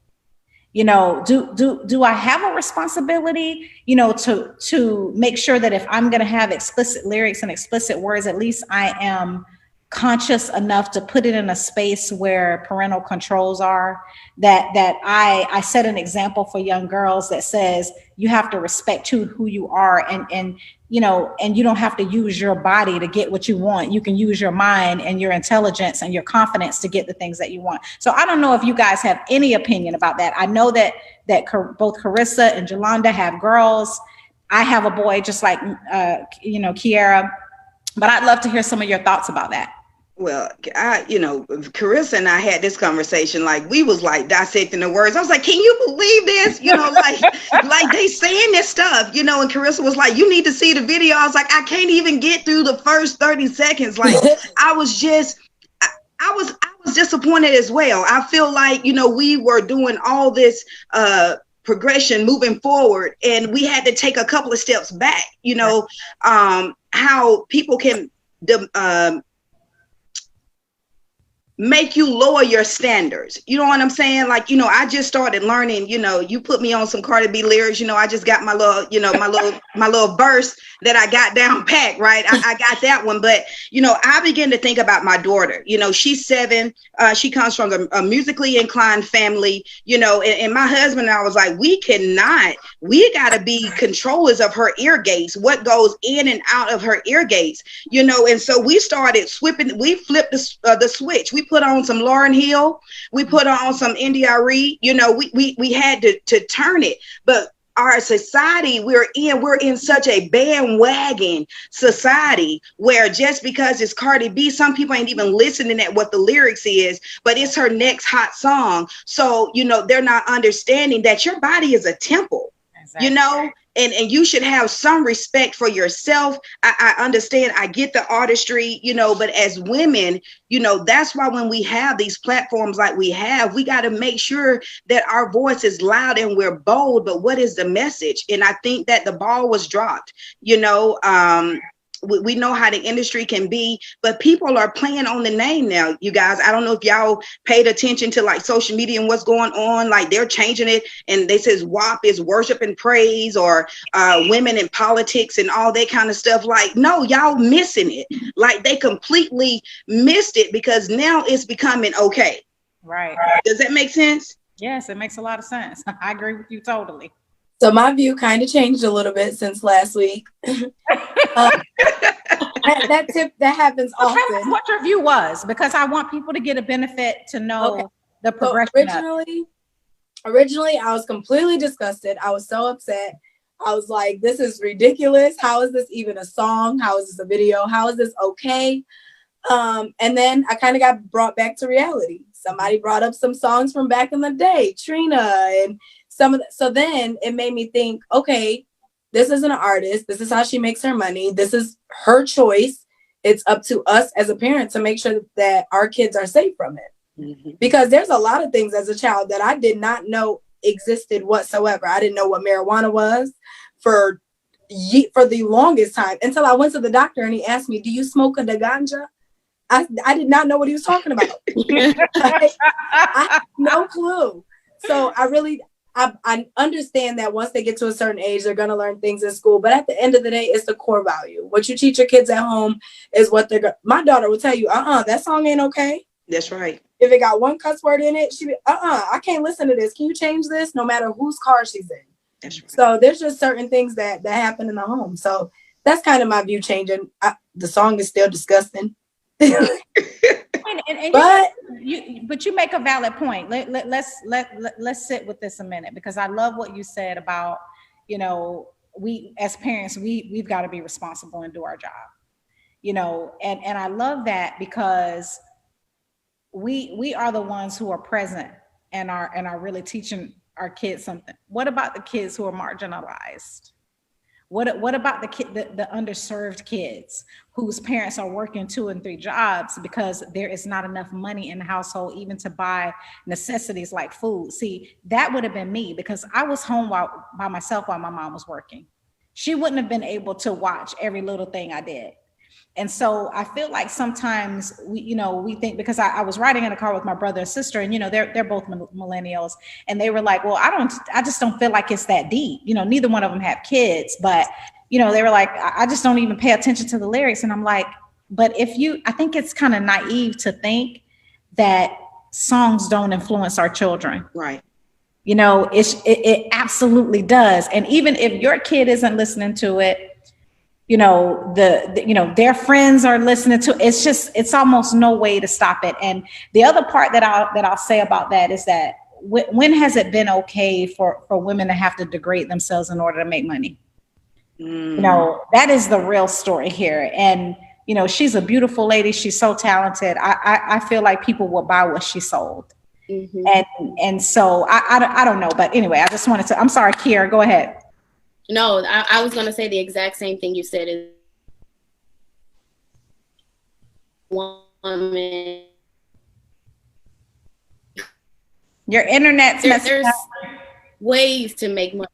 Speaker 2: Do I have a responsibility, to make sure that if I'm going to have explicit lyrics and explicit words, at least I am conscious enough to put it in a space where parental controls are, that I set an example for young girls that says you have to respect who you are, and you don't have to use your body to get what you want. You can use your mind and your intelligence and your confidence to get the things that you want. So I don't know if you guys have any opinion about that. I know that both Carissa and Jolanda have girls. I have a boy, just like Kiara, but I'd love to hear some of your thoughts about that.
Speaker 3: Well, Carissa and I had this conversation, like we was like dissecting the words. I was like, can you believe this? Like they saying this stuff, and Carissa was like, you need to see the video. I was like, I can't even get through the first 30 seconds. Like I was disappointed as well. I feel like, we were doing all this progression moving forward, and we had to take a couple of steps back, how people can make you lower your standards. You know what I'm saying? Like, I just started learning, you put me on some Cardi B lyrics, I just got my little verse that I got down pat, right? I got that one. But, I began to think about my daughter. She's 7. She comes from a musically inclined family, and my husband and I was like, we got to be controllers of her ear gates, what goes in and out of her ear gates, and so we started we flipped the switch. We put on some Lauryn Hill, we put on some NDRE, we had to turn it. But our society we're in such a bandwagon society where just because it's Cardi B, some people ain't even listening at what the lyrics is, but it's her next hot song. So, they're not understanding that your body is a temple. Exactly. And you should have some respect for yourself. I understand, I get the artistry, but as women, that's why when we have these platforms like we have, we got to make sure that our voice is loud and we're bold, but what is the message? And I think that the ball was dropped, we know how the industry can be, but people are playing on the name now, you guys. I don't know if y'all paid attention to like social media and what's going on. Like they're changing it, and they says WAP is worship and praise, or women in politics and all that kind of stuff. Like, no, y'all missing it. Like they completely missed it, because now it's becoming okay.
Speaker 2: Right.
Speaker 3: Does that make sense?
Speaker 2: Yes, it makes a lot of sense. I agree with you totally.
Speaker 4: So my view kind of changed a little bit since last week. That happens
Speaker 2: Well, tell us
Speaker 4: often.
Speaker 2: what your view was, because I want people to get a benefit to know the progression.
Speaker 4: So originally, I was completely disgusted. I was so upset. I was like, this is ridiculous. How is this even a song? How is this a video? How is this okay? And then I kind of got brought back to reality. Somebody brought up some songs from back in the day, Trina, and so then it made me think, okay, this isn't an artist. This is how she makes her money. This is her choice. It's up to us as a parent to make sure that our kids are safe from it. Mm-hmm. Because there's a lot of things as a child that I did not know existed whatsoever. I didn't know what marijuana was for the longest time until I went to the doctor and he asked me, do you smoke a ganja? I did not know what he was talking about. I had no clue. So I understand that once they get to a certain age, they're going to learn things in school. But at the end of the day, it's the core value. What you teach your kids at home is what my daughter will tell you, that song ain't okay.
Speaker 3: That's right.
Speaker 4: If it got one cuss word in it, she be, I can't listen to this. Can you change this? No matter whose car she's in. That's right. So there's just certain things that happen in the home. So that's kind of my view changing. The song is still disgusting.
Speaker 2: But you make a valid point. Let's sit with this a minute, because I love what you said about, we as parents, we've got to be responsible and do our job, and I love that, because we are the ones who are present and are really teaching our kids something. What about the kids who are marginalized? What about the underserved kids whose parents are working 2 and 3 jobs because there is not enough money in the household even to buy necessities like food? See, that would have been me, because I was home by myself while my mom was working. She wouldn't have been able to watch every little thing I did. And so I feel like sometimes we think, because I was riding in a car with my brother and sister, and they're both millennials, and they were like, well, I just don't feel like it's that deep. Neither one of them have kids, but they were like, I just don't even pay attention to the lyrics. And I'm like, but I think it's kind of naive to think that songs don't influence our children.
Speaker 3: Right.
Speaker 2: It absolutely does. And even if your kid isn't listening to it, their friends are listening to, it's almost no way to stop it. And the other part that I'll say about that is that when has it been okay for women to have to degrade themselves in order to make money? That is the real story here. And she's a beautiful lady. She's so talented. I feel like people will buy what she sold. Mm-hmm. And so I don't know, but anyway, I just wanted to, I'm sorry, Kiera, go ahead.
Speaker 6: No, I was going to say the exact same thing you said. Is woman.
Speaker 2: Your internet's
Speaker 6: there's ways to make money.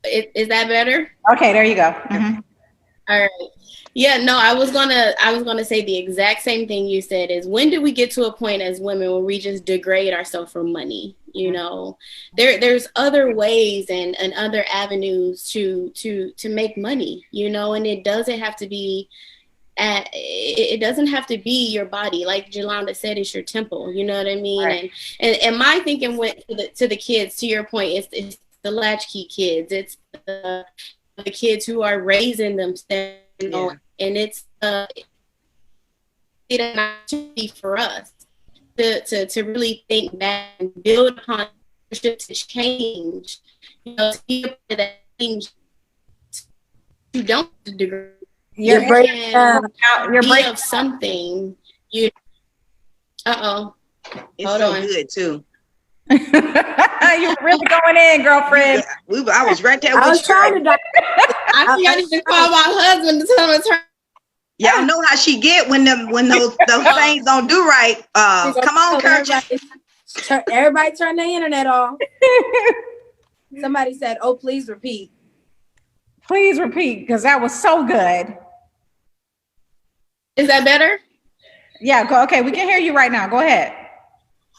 Speaker 6: Is that better?
Speaker 2: Okay, there you go. Mm-hmm.
Speaker 6: All right. Yeah, no, I was gonna say the exact same thing you said. Is when do we get to a point as women where we just degrade ourselves for money? There's other ways and other avenues to make money, and it doesn't have to be your body. Like Jolanda said, it's your temple. You know what I mean? Right. And my thinking went to the kids. To your point, it's the latchkey kids. It's the kids who are raising themselves. And it's an opportunity for us to really think back and build upon leadership to change, to be able to that change. You don't degrade.
Speaker 2: You're breaking
Speaker 6: of something. It's
Speaker 3: Hold so on. Good too.
Speaker 2: You're really going in, girlfriend.
Speaker 3: I was right there with you.
Speaker 4: I was trying to.
Speaker 6: I think I need to call my husband to tell him to turn.
Speaker 3: Y'all know how she get when those things don't do right. Come on, Kurt.
Speaker 4: Everybody turn their internet off. Somebody said, "Oh, please repeat."
Speaker 2: Please repeat, because that was so good.
Speaker 6: Is that better?
Speaker 2: Yeah. Okay, we can hear you right now. Go ahead.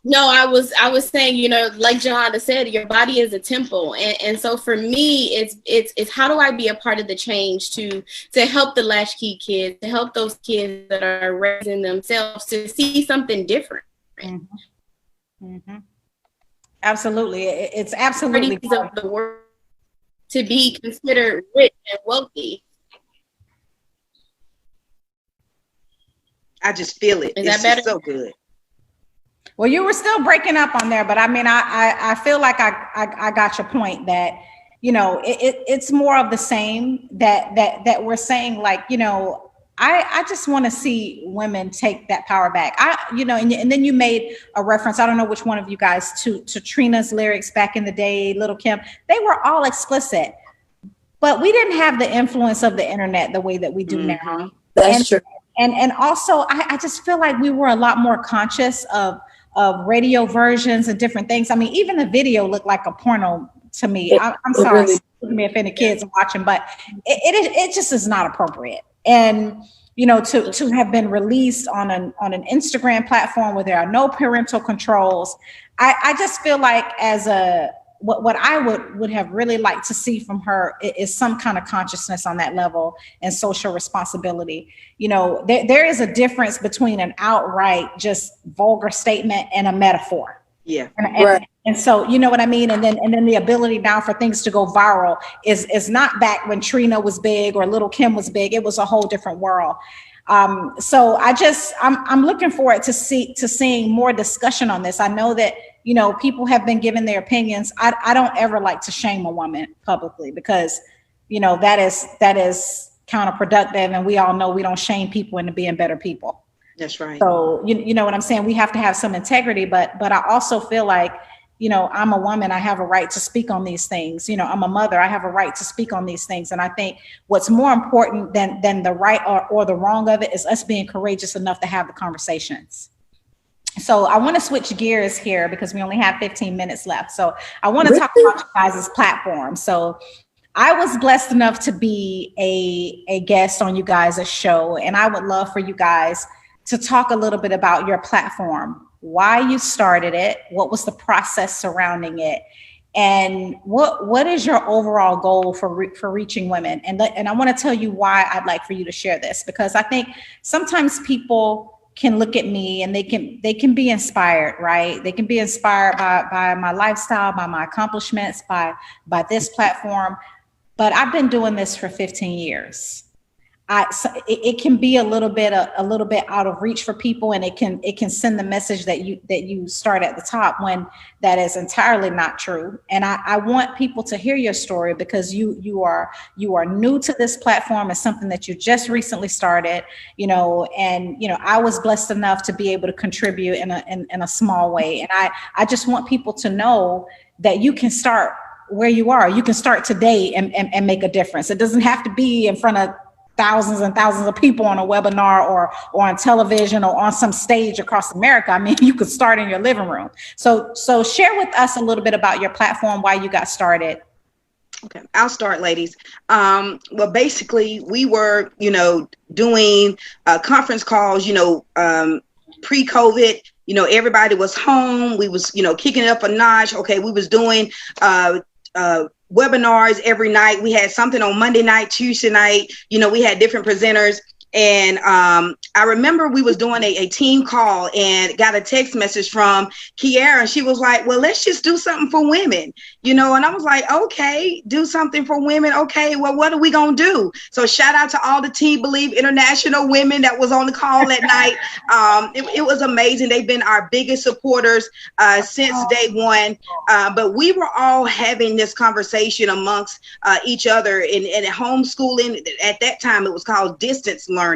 Speaker 6: No, I was saying, like Jolanda said, your body is a temple. And so for me, it's how do I be a part of the change to help the latchkey kids, to help those kids that are raising themselves to see something different.
Speaker 2: Mm-hmm. Mm-hmm. Absolutely. It's absolutely
Speaker 6: of the world to be considered rich and wealthy.
Speaker 3: I just feel it. It's just so good.
Speaker 2: Well, you were still breaking up on there, but I mean, I feel like I got your point that, you know, it's more of the same that we're saying, like, you know, I just want to see women take that power back. And then you made a reference, I don't know which one of you guys, to Trina's lyrics back in the day, Little Kim. They were all explicit, but we didn't have the influence of the internet the way that we do now.
Speaker 4: That's true.
Speaker 2: And also, I just feel like we were a lot more conscious of radio versions and different things. I mean, even the video looked like a porno to me. I'm sorry,
Speaker 4: really,
Speaker 2: excuse me if any kids are watching, but it just is not appropriate. And you know, to have been released on an Instagram platform where there are no parental controls, I just feel like what I would have really liked to see from her is some kind of consciousness on that level and social responsibility. You know, there is a difference between an outright just vulgar statement and a metaphor.
Speaker 3: Yeah.
Speaker 2: And so, you know what I mean? And then the ability now for things to go viral is not back when Trina was big or Little Kim was big. It was a whole different world. So I'm looking forward to seeing more discussion on this. I know that, you know, people have been giving their opinions. I don't ever like to shame a woman publicly because, you know, that is counterproductive. And we all know we don't shame people into being better people.
Speaker 3: That's right.
Speaker 2: So, you know what I'm saying? We have to have some integrity, but I also feel like, you know, I'm a woman, I have a right to speak on these things. You know, I'm a mother, I have a right to speak on these things. And I think what's more important than the right or the wrong of it is us being courageous enough to have the conversations. So I want to switch gears here because we only have 15 minutes left. So I want to talk about you guys' platform. So I was blessed enough to be a guest on you guys' show, and I would love for you guys to talk a little bit about your platform, why you started it, what was the process surrounding it, and what is your overall goal for reaching women. And I want to tell you why I'd like for you to share this, because I think sometimes people can look at me and they can be inspired, right? They can be inspired by my lifestyle, by my accomplishments, by this platform. But I've been doing this for 15 years. So it can be a little bit out of reach for people, and it can send the message that you start at the top when that is entirely not true. And I want people to hear your story because you are new to this platform. It's something that you just recently started, you know, and you know, I was blessed enough to be able to contribute in a small way. And I just want people to know that you can start where you are. You can start today and make a difference. It doesn't have to be in front of thousands and thousands of people on a webinar or on television or on some stage across America. I mean, you could start in your living room. So share with us a little bit about your platform, why you got started.
Speaker 3: Okay, I'll start, ladies. Well, basically, we were, you know, doing conference calls, you know, pre-COVID. You know, everybody was home. We was, you know, kicking it up a notch. Okay, we was doing webinars every night. We had something on Monday night, Tuesday night. You know, we had different presenters. And I remember we was doing a team call and got a text message from Kiara, and she was like, well, let's just do something for women, you know. And I was like, okay, do something for women. Okay, well, what are we gonna do? So shout out to all the Team Believe International women that was on the call that night. It was amazing. They've been our biggest supporters since day one. But we were all having this conversation amongst each other in homeschooling. At that time, it was called distance learning.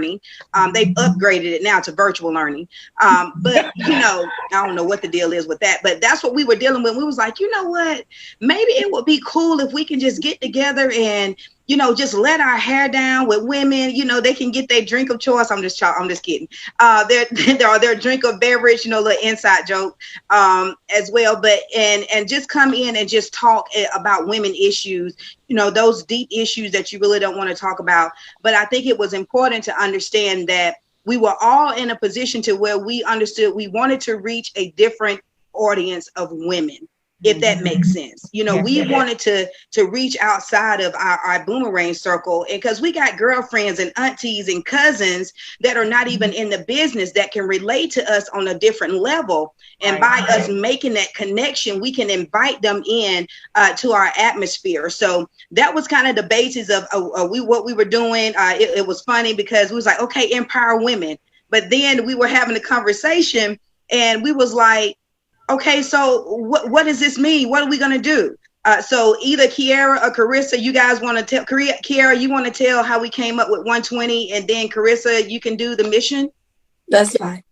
Speaker 3: They've upgraded it now to virtual learning. But, you know, I don't know what the deal is with that, but that's what we were dealing with. We was like, you know what, maybe it would be cool if we can just get together and, you know, just let our hair down with women. You know, they can get their drink of choice. I'm just kidding. Their drink of beverage, you know, little inside joke as well. But and just come in and just talk about women issues, you know, those deep issues that you really don't want to talk about. But I think it was important to understand that we were all in a position to where we understood we wanted to reach a different audience of women. if that makes sense. You know, we wanted to reach outside of our boomerang circle, and because we got girlfriends and aunties and cousins that are not even in the business that can relate to us on a different level. And by us making that connection, we can invite them in to our atmosphere. So that was kind of the basis of what we were doing. It was funny because we was like, okay, empower women. But then we were having a conversation and we was like, okay, so what does this mean? What are we going to do? So either Kiara or Carissa, you guys want to tell, Kiara, you want to tell how we came up with 120, and then Carissa, you can do the mission?
Speaker 4: That's fine.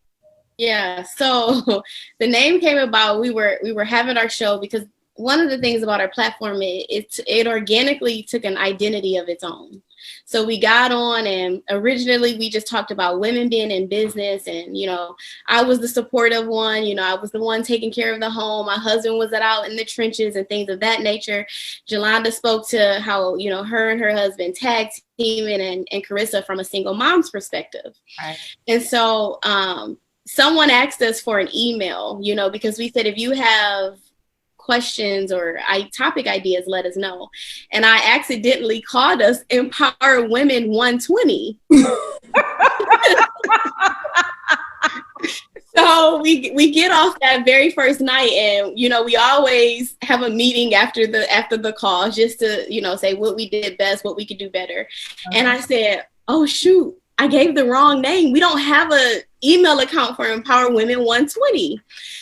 Speaker 6: Yeah, so the name came about, we were having our show because one of the things about our platform, it organically took an identity of its own. So we got on, and originally we just talked about women being in business, and, you know, I was the supportive one, you know, I was the one taking care of the home. My husband was out in the trenches and things of that nature. Jolanda spoke to how, you know, her and her husband tag teaming, and Carissa from a single mom's perspective. Right. And so someone asked us for an email, you know, because we said, if you have questions or topic ideas, let us know. And I accidentally called us Empower Women 120. So we get off that very first night, and, you know, we always have a meeting after the call just to, you know, say what we did best, what we could do better. And I said, oh shoot, I gave the wrong name. We don't have a email account for Empower Women 120.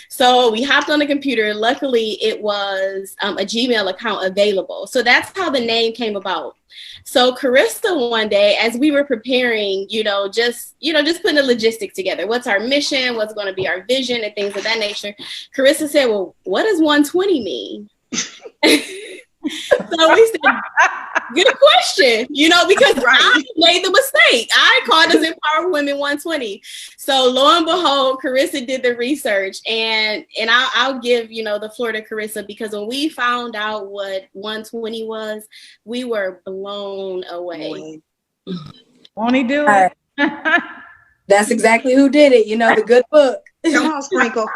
Speaker 6: So we hopped on the computer. Luckily, it was a Gmail account available. So that's how the name came about. So Carissa, one day, as we were preparing, just putting the logistics together. What's our mission? What's going to be our vision and things of that nature. Carissa said, well, what does 120 mean? So we said, good question, because I made the mistake. I called us Empower Women 120. So lo and behold, Carissa did the research, and I'll give, the floor to Carissa, because when we found out what 120 was, we were blown away.
Speaker 2: Won't he do it?
Speaker 4: That's exactly who did it. The good book.
Speaker 3: Come on, Sprinkle.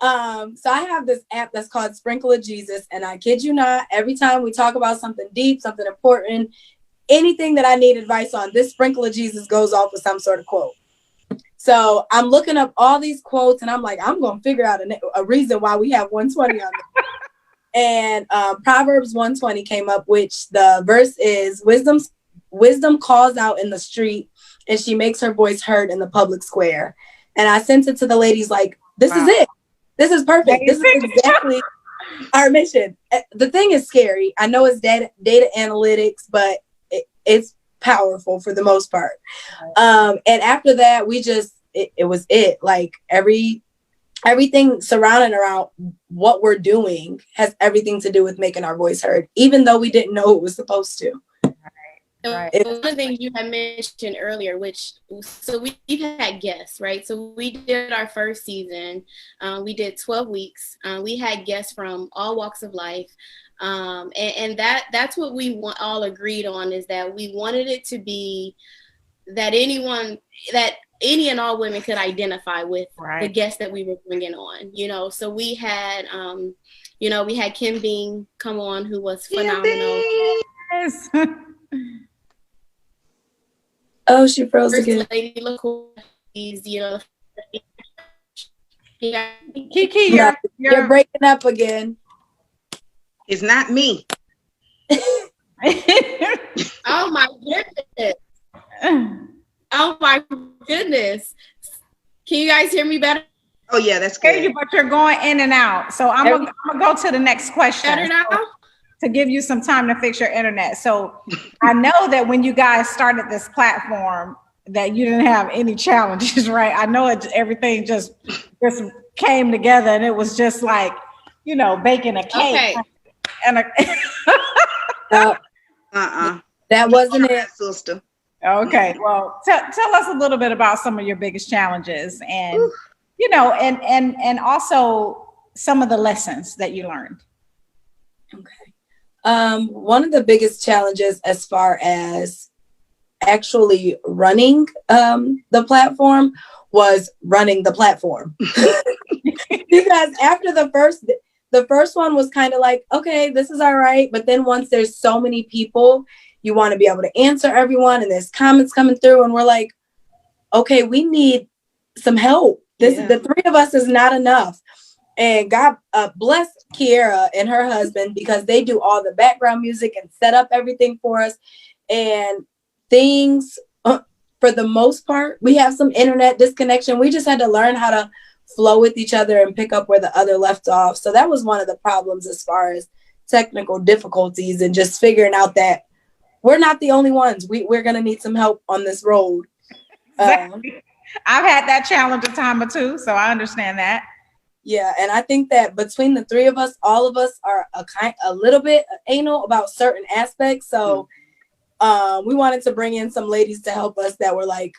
Speaker 4: So I have this app that's called Sprinkle of Jesus, and I kid you not, every time we talk about something deep, something important, anything that I need advice on, this Sprinkle of Jesus goes off with some sort of quote. So I'm looking up all these quotes, and I'm like, I'm going to figure out a reason why we have 120 on there. And Proverbs 120 came up, which the verse is, wisdom calls out in the street, and she makes her voice heard in the public square. And I sent it to the ladies like, this is it. This is perfect. This is exactly our mission. The thing is scary. I know it's data analytics, but it's powerful for the most part. And after that, it was like everything surrounding around what we're doing has everything to do with making our voice heard, even though we didn't know it was supposed to.
Speaker 6: Right. One of the things you had mentioned earlier, so we've had guests, right? So we did our first season. We did 12 weeks. We had guests from all walks of life. And that's what we all agreed on, is that we wanted it to be that any and all women could identify with the guests that we were bringing on, So we had, we had Kim Bing come on, who was phenomenal.
Speaker 2: Yes.
Speaker 4: Oh, she froze again.
Speaker 6: Lady, look who he's,
Speaker 2: Kiki,
Speaker 4: you're breaking up again.
Speaker 3: It's not me.
Speaker 6: Oh my goodness. Oh my goodness. Can you guys hear me better?
Speaker 3: Oh yeah, that's good.
Speaker 2: But you're going in and out. So I'm gonna go to the next question.
Speaker 6: Better now?
Speaker 2: To give you some time to fix your internet. So I know that when you guys started this platform that you didn't have any challenges, right? I know everything just came together, and it was just like, baking a cake.
Speaker 6: Okay.
Speaker 2: And
Speaker 4: that wasn't it,
Speaker 3: sister.
Speaker 2: Okay, well, tell us a little bit about some of your biggest challenges, and and also some of the lessons that you learned.
Speaker 4: Okay. One of the biggest challenges as far as actually running the platform was running the platform. Because after the the first one was kind of like, okay, this is all right. But then once there's so many people, you want to be able to answer everyone, and there's comments coming through, and we're like, okay, we need some help. The three of us is not enough. And God bless Kiera and her husband, because they do all the background music and set up everything for us. And things, for the most part, we have some internet disconnection. We just had to learn how to flow with each other and pick up where the other left off. So that was one of the problems as far as technical difficulties, and just figuring out that we're not the only ones. We're going to need some help on this road.
Speaker 2: Exactly. I've had that challenge a time or two, so I understand that.
Speaker 4: Yeah, and I think that between the three of us, all of us are a little bit anal about certain aspects. So we wanted to bring in some ladies to help us that were like,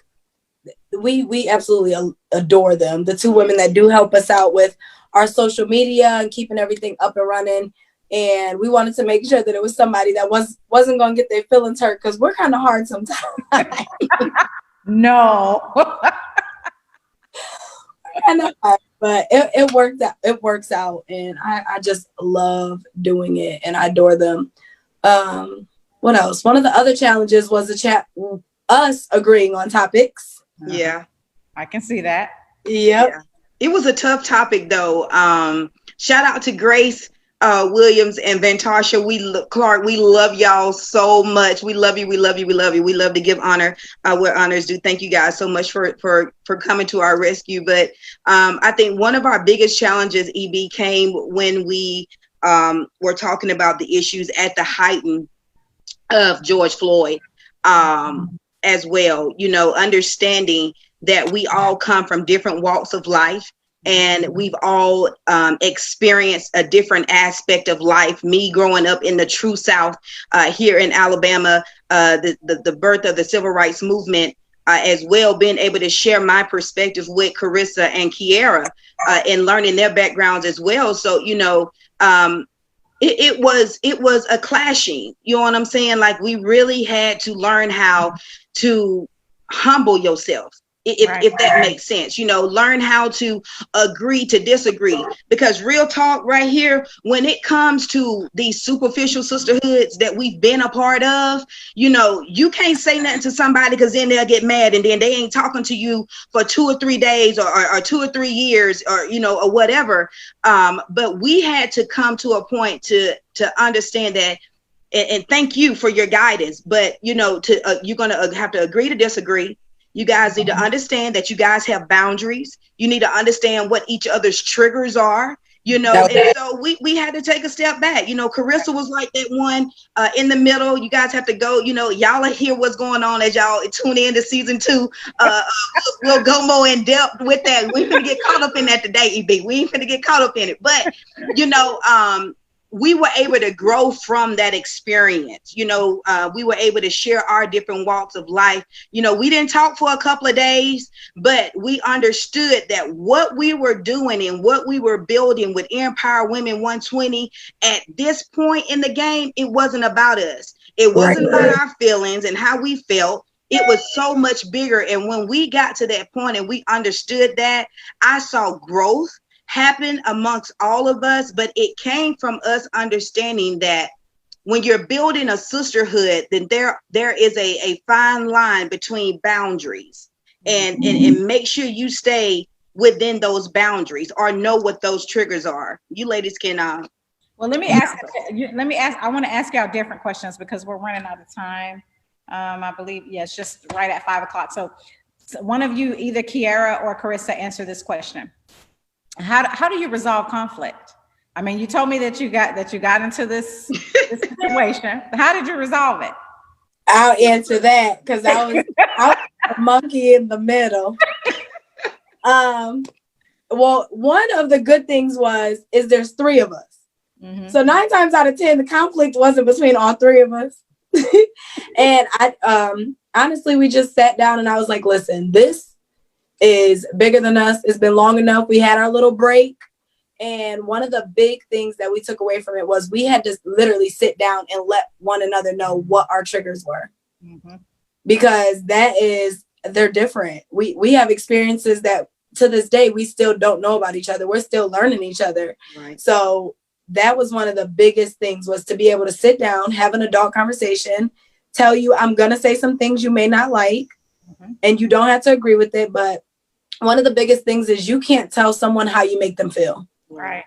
Speaker 4: we absolutely adore them. The two women that do help us out with our social media and keeping everything up and running. And we wanted to make sure that it was somebody that wasn't going to get their feelings hurt, because we're kind of hard sometimes.
Speaker 2: No.
Speaker 4: But it worked out. It works out. And I just love doing it, and I adore them. What else? One of the other challenges was us agreeing on topics.
Speaker 3: Yeah.
Speaker 2: I can see that.
Speaker 4: Yep.
Speaker 3: Yeah. It was a tough topic though. Shout out to Grace Williams and Ventasha. Clark, we love y'all so much. We love you. We love you. We love you. We love to give honor where honors due. Thank you guys so much for coming to our rescue. But I think one of our biggest challenges, EB, came when we were talking about the issues at the height of George Floyd as well. You know, understanding that we all come from different walks of life. And we've all experienced a different aspect of life. Me growing up in the true South here in Alabama, the birth of the civil rights movement, as well, being able to share my perspective with Carissa and Kiera and learning their backgrounds as well. So, you know, it was a clashing, you know what I'm saying? Like, we really had to learn how to humble yourself. If that makes sense, you know, learn how to agree to disagree, because real talk right here, when it comes to these superficial sisterhoods that we've been a part of, you know, you can't say nothing to somebody, because then they'll get mad and then they ain't talking to you for 2 or 3 days or 2 or 3 years or, you know, or whatever. But we had to come to a point to understand that. And thank you for your guidance. But, you know, you're going to have to agree to disagree. You guys need to understand that you guys have boundaries. You need to understand what each other's triggers are, you know. And so we had to take a step back. You know, Carissa was like that one in the middle. You guys have to go, you know, y'all hear what's going on as y'all tune in to season 2. We'll go more in depth with that. We ain't finna get caught up in that today, EB. We ain't finna get caught up in it. But, you know, we were able to grow from that experience. You know, we were able to share our different walks of life. You know, we didn't talk for a couple of days, but we understood that what we were doing and what we were building with Empower Women 120 at this point in the game, it wasn't about us. It wasn't about our feelings and how we felt. It was so much bigger. And when we got to that point and we understood that, I saw growth happen amongst all of us, but it came from us understanding that when you're building a sisterhood, then there is a fine line between boundaries, and make sure you stay within those boundaries or know what those triggers are. You ladies can
Speaker 2: well, let me ask, I want to ask y'all different questions because we're running out of time. I believe, yes, just right at 5 o'clock. So one of you, either Kiera or Carissa, answer this question. How do you resolve conflict? I mean, you told me that you got into this situation. How did you resolve it?
Speaker 4: I'll answer that because I was a monkey in the middle. Well, one of the good things is there's 3 of us. Mm-hmm. So 9 times out of 10, the conflict wasn't between all 3 of us. And I honestly, we just sat down and I was like, listen, this is bigger than us. It's been long enough. We had our little break. And one of the big things that we took away from it was we had to literally sit down and let one another know what our triggers were. Mm-hmm. Because they're different. We have experiences that to this day, we still don't know about each other. We're still learning each other. Right. So that was one of the biggest things, was to be able to sit down, have an adult conversation, tell you, I'm going to say some things you may not like, and you don't have to agree with it. But one of the biggest things is you can't tell someone how you make them feel.
Speaker 2: Right.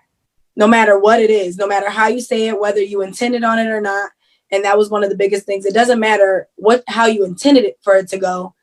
Speaker 4: No matter what it is, no matter how you say it, whether you intended on it or not. And that was one of the biggest things. It doesn't matter how you intended it for it to go.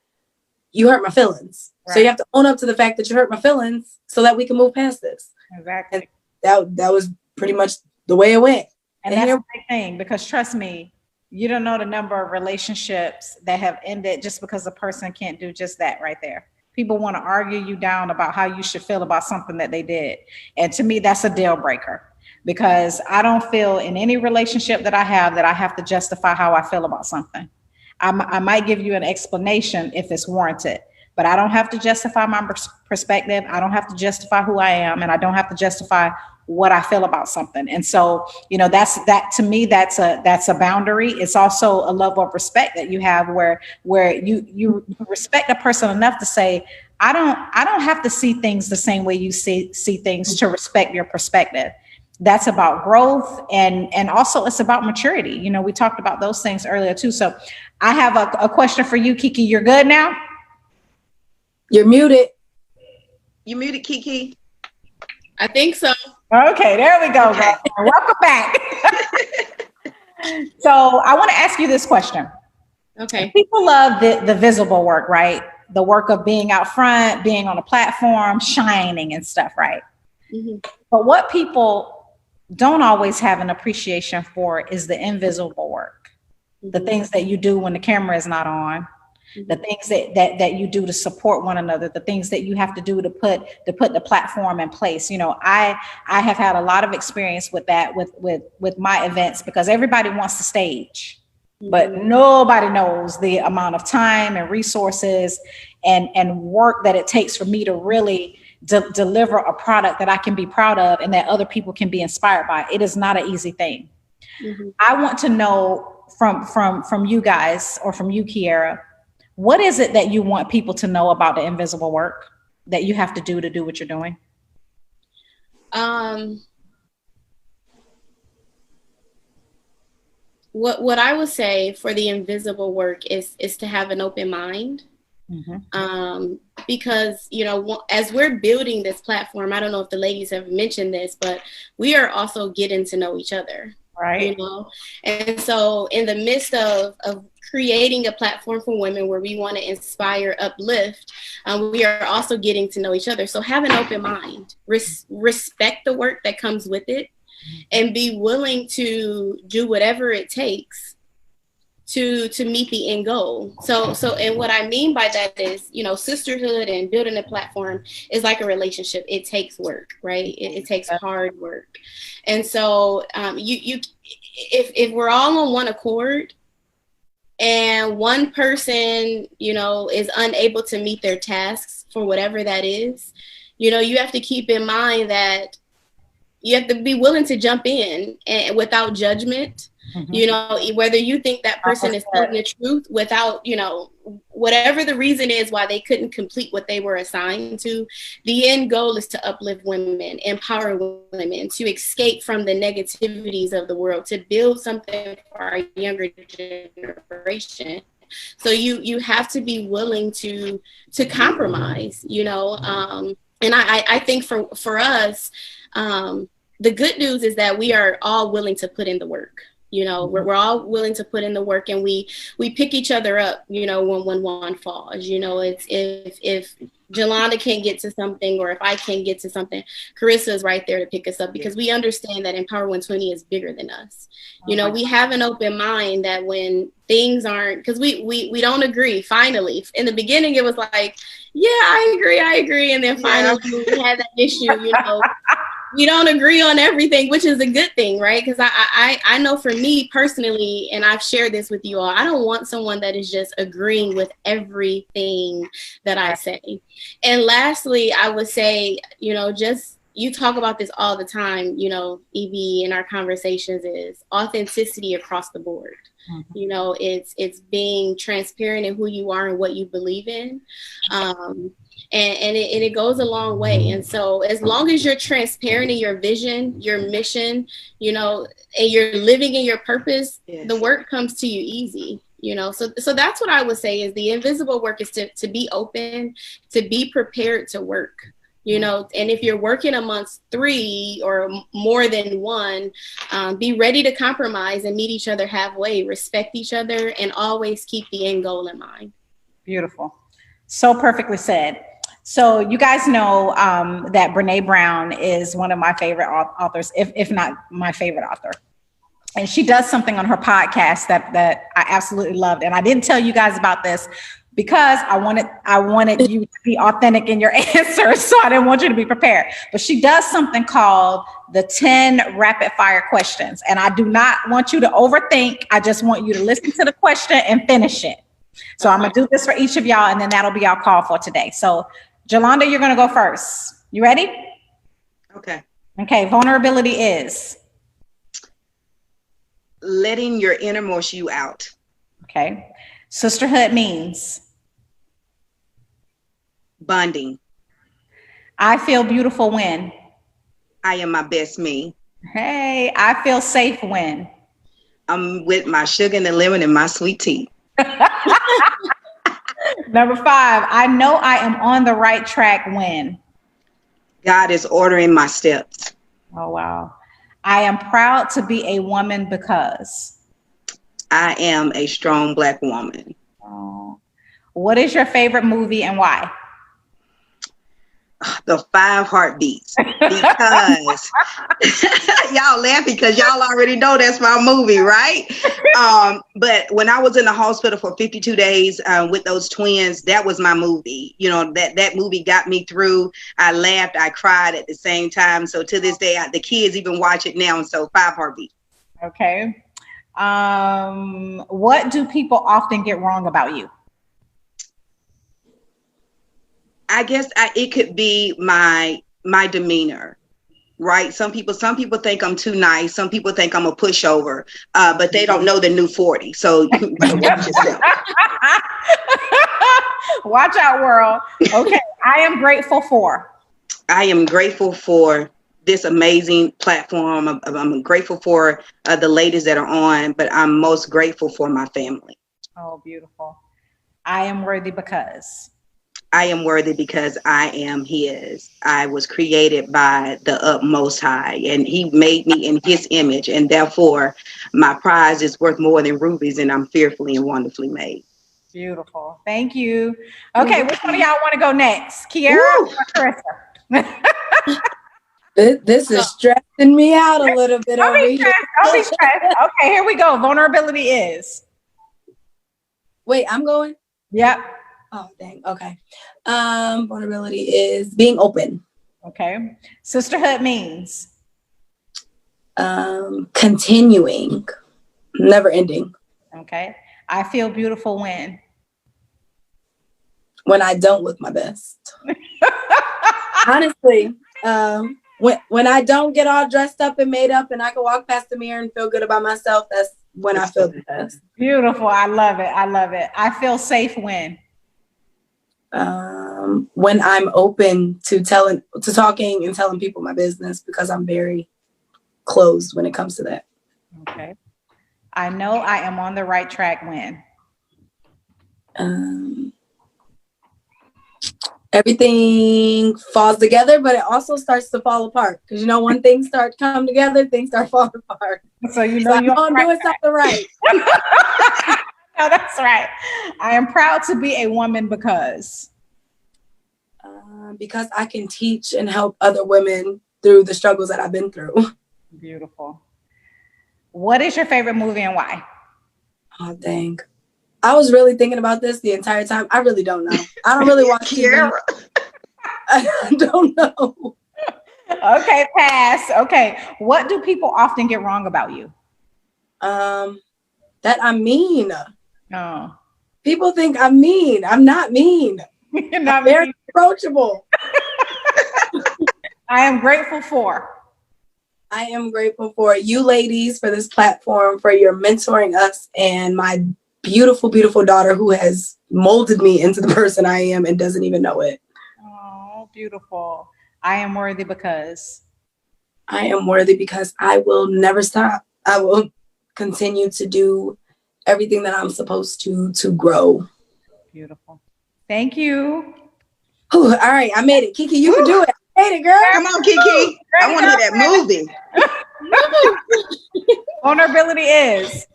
Speaker 4: You hurt my feelings. Right. So you have to own up to the fact that you hurt my feelings so that we can move past this.
Speaker 2: Exactly.
Speaker 4: And that was pretty much the way it went.
Speaker 2: And that's the big thing, because trust me, you don't know the number of relationships that have ended just because a person can't do just that right there. People want to argue you down about how you should feel about something that they did. And to me, that's a deal breaker, because I don't feel in any relationship that I have to justify how I feel about something. I might give you an explanation if it's warranted, but I don't have to justify my perspective. I don't have to justify who I am, and I don't have to justify what I feel about something. And so, that to me, that's a boundary. It's also a level of respect that you have where you respect a person enough to say, I don't have to see things the same way you see things to respect your perspective. That's about growth, and also it's about maturity. We talked about those things earlier too. So I have a question for you, Kiki. You're good now?
Speaker 4: You're muted.
Speaker 3: You muted, Kiki?
Speaker 6: I think so.
Speaker 2: Okay, there we go. Okay. Welcome back. So I want to ask you this question.
Speaker 6: Okay.
Speaker 2: People love the visible work, right? The work of being out front, being on a platform, shining and stuff, right? Mm-hmm. But what people don't always have an appreciation for is the invisible work, the things that you do when the camera is not on, the things that you do to support one another, the things that you have to do to put the platform in place. I have had a lot of experience with that with my events, because everybody wants the stage, but nobody knows the amount of time and resources and work that it takes for me to really deliver a product that I can be proud of and that other people can be inspired by. It is not an easy thing. Mm-hmm. I want to know from you guys, or from you, Kiera, what is it that you want people to know about the invisible work that you have to do what you're doing?
Speaker 6: What I would say for the invisible work is to have an open mind. Mm-hmm. Because, as we're building this platform, I don't know if the ladies have mentioned this, but we are also getting to know each other. Right. And so in the midst of creating a platform for women where we want to inspire, uplift, we are also getting to know each other. So have an open mind, respect the work that comes with it, and be willing to do whatever it takes to meet the end goal. So and what I mean by that is, sisterhood and building a platform is like a relationship. It takes work, right? It takes hard work. And so if we're all on one accord and one person, is unable to meet their tasks for whatever that is, you have to keep in mind that you have to be willing to jump in and without judgment. Mm-hmm. Whether you think that person is telling the truth without, whatever the reason is why they couldn't complete what they were assigned to, the end goal is to uplift women, empower women, to escape from the negativities of the world, to build something for our younger generation. So you have to be willing to compromise, and I think for us, the good news is that we are all willing to put in the work. We're all willing to put in the work, and we pick each other up, when one falls. It's if Jelana can't get to something, or if I can't get to something, Carissa is right there to pick us up, because we understand that Empower 120 is bigger than us. We have an open mind that when things aren't, because we don't agree. Finally, in the beginning, it was like, yeah, I agree. And then finally we had that issue, we don't agree on everything, which is a good thing, right? Because I know for me personally, and I've shared this with you all, I don't want someone that is just agreeing with everything that I say. And lastly, I would say, just, you talk about this all the time, EB, in our conversations, is authenticity across the board. Mm-hmm. It's being transparent in who you are and what you believe in. And it goes a long way. And so as long as you're transparent in your vision, your mission, you know, and you're living in your purpose,
Speaker 3: Yes.
Speaker 6: the work comes to you easy, you know. So that's what I would say is the invisible work is to be open, to be prepared to work, you know. And if you're working amongst 3 or more than one, be ready to compromise and meet each other halfway, respect each other, and always keep the end goal in mind.
Speaker 2: Beautiful. So perfectly said. So you guys know that Brene Brown is one of my favorite authors, if not my favorite author. And she does something on her podcast that I absolutely loved. And I didn't tell you guys about this because I wanted you to be authentic in your answers. So I didn't want you to be prepared. But she does something called the 10 rapid fire questions. And I do not want you to overthink. I just want you to listen to the question and finish it. So I'm going to do this for each of y'all, and then that'll be our call for today. So Jolanda, you're going to go first. You ready?
Speaker 3: Okay.
Speaker 2: Okay. Vulnerability is
Speaker 3: letting your innermost you out.
Speaker 2: okay. Sisterhood means
Speaker 3: Bonding.
Speaker 2: I feel beautiful when.
Speaker 3: I am my best me.
Speaker 2: Hey, I feel safe when.
Speaker 3: I'm with my sugar and the lemon and my sweet tea.
Speaker 2: Number 5, I know I am on the right track when.
Speaker 3: God is ordering my steps.
Speaker 2: Oh, wow. I am proud to be a woman because.
Speaker 3: I am a strong Black woman.
Speaker 2: Oh. What is your favorite movie and why?
Speaker 3: The 5 Heartbeats. Because y'all laugh because y'all already know that's my movie, right? But when I was in the hospital for 52 days with those twins, that was my movie. You know, that movie got me through. I laughed, I cried at the same time. So to this day, the kids even watch it now. And so 5 Heartbeats.
Speaker 2: Okay. What do people often get wrong about you?
Speaker 3: I guess it could be my demeanor, right? Some people think I'm too nice. Some people think I'm a pushover, but they don't know the new 40. So you better watch yourself.
Speaker 2: Watch out, world. Okay. I am grateful for.
Speaker 3: I am grateful for this amazing platform. I'm grateful for the ladies that are on, but I'm most grateful for my family.
Speaker 2: Oh, beautiful. I am worthy because.
Speaker 3: I am worthy because I am his. I was created by the utmost high, and he made me in his image, and therefore my prize is worth more than rubies, and I'm fearfully and wonderfully made.
Speaker 2: Beautiful. Thank you. Okay, which one of y'all want to go next? Kiara or Carissa?
Speaker 4: This is stressing me out a little bit over here.
Speaker 2: Don't be stressed. Okay, here we go. Vulnerability is.
Speaker 4: Wait, I'm going?
Speaker 2: Yep.
Speaker 4: Oh, dang. Okay. Vulnerability is being open.
Speaker 2: Okay. Sisterhood means.
Speaker 4: Continuing, never ending.
Speaker 2: Okay. I feel beautiful when.
Speaker 4: When I don't look my best. Honestly, when I don't get all dressed up and made up and I can walk past the mirror and feel good about myself, that's when I feel the best.
Speaker 2: Beautiful. I love it. I love it. I feel safe when.
Speaker 4: When I'm open to talking and telling people my business, because I'm very closed when it comes to that.
Speaker 2: Okay. I know I am on the right track when.
Speaker 4: Everything falls together, but it also starts to fall apart. Because you know, when things start to come together, things start falling apart.
Speaker 2: So you know you're
Speaker 4: doing something right.
Speaker 2: No, that's right. I am proud to be a woman because
Speaker 4: I can teach and help other women through the struggles that I've been through.
Speaker 2: Beautiful. What is your favorite movie and why?
Speaker 4: Oh, dang. I was really thinking about this the entire time. I really don't know. I don't really watch TV. I don't know.
Speaker 2: Okay, pass. Okay. What do people often get wrong about you?
Speaker 4: That I'm mean.
Speaker 2: Oh.
Speaker 4: People think I'm mean. I'm not mean.
Speaker 2: You're not
Speaker 4: very approachable.
Speaker 2: I am grateful for.
Speaker 4: I am grateful for you ladies, for this platform, for your mentoring us, and my beautiful, beautiful daughter who has molded me into the person I am and doesn't even know it.
Speaker 2: beautiful. I am worthy because
Speaker 4: I am worthy because I will never stop. I will continue to do everything that I'm supposed to grow.
Speaker 2: beautiful. Thank you.
Speaker 4: Ooh, all right, I made it. Kiki, you can do it. I made it, girl.
Speaker 3: Come on, Kiki. I want to hear that movie.
Speaker 2: Vulnerability is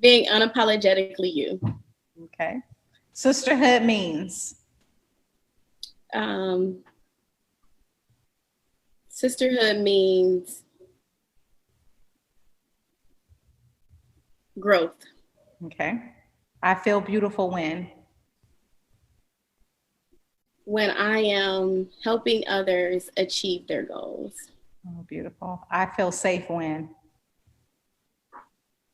Speaker 6: Being unapologetically you.
Speaker 2: okay. Sisterhood means
Speaker 6: Sisterhood means growth.
Speaker 2: okay. I feel beautiful
Speaker 6: When I am helping others achieve their goals.
Speaker 2: oh, beautiful. I feel safe when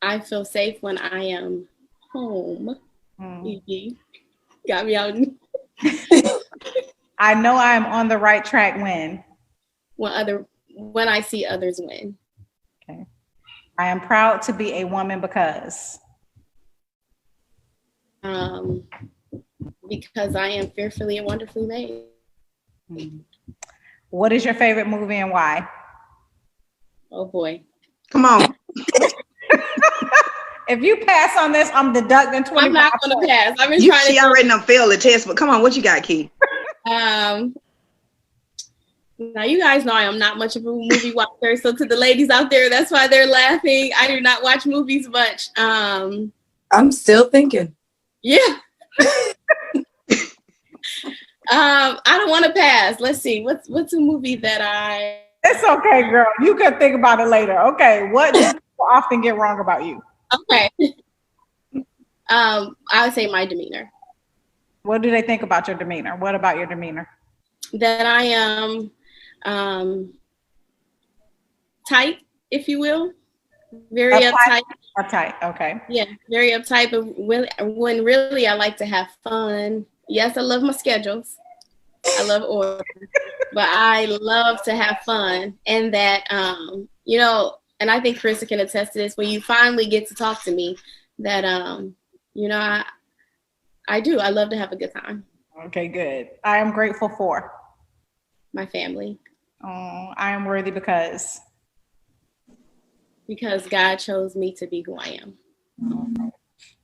Speaker 6: I feel safe when I am home.
Speaker 2: mm.
Speaker 6: Got me out.
Speaker 2: I know I am on the right track when
Speaker 6: When I see others win.
Speaker 2: okay. I am proud to be a woman because
Speaker 6: Because I am fearfully and wonderfully made.
Speaker 2: What is your favorite movie and why?
Speaker 6: Oh boy.
Speaker 3: Come on.
Speaker 2: If you pass on this, I'm deducting 25
Speaker 6: I'm not gonna pass. I've been
Speaker 3: She already done failed the test, but come on, what you got, Key?
Speaker 6: Now you guys know I am not much of a movie watcher. So to the ladies out there, that's why they're laughing. I do not watch movies much.
Speaker 4: I'm still thinking.
Speaker 6: Yeah. I don't want to pass. Let's see. What's a movie that I
Speaker 2: It's okay, girl. You can think about it later. Okay. What do people often get wrong about you?
Speaker 6: okay. I would say my demeanor.
Speaker 2: What do they think about your demeanor? What about your demeanor?
Speaker 6: That I am tight, if you will. Very uptight.
Speaker 2: Uptight. Okay.
Speaker 6: Yeah, very uptight, but when really I like to have fun. Yes, I love my schedules. I love order, but I love to have fun. And that, and I think Carissa can attest to this, when you finally get to talk to me, that, I do. I love to have a good time.
Speaker 2: Okay, good. I am grateful for
Speaker 6: my family.
Speaker 2: I am worthy because
Speaker 6: God chose me to be who I am.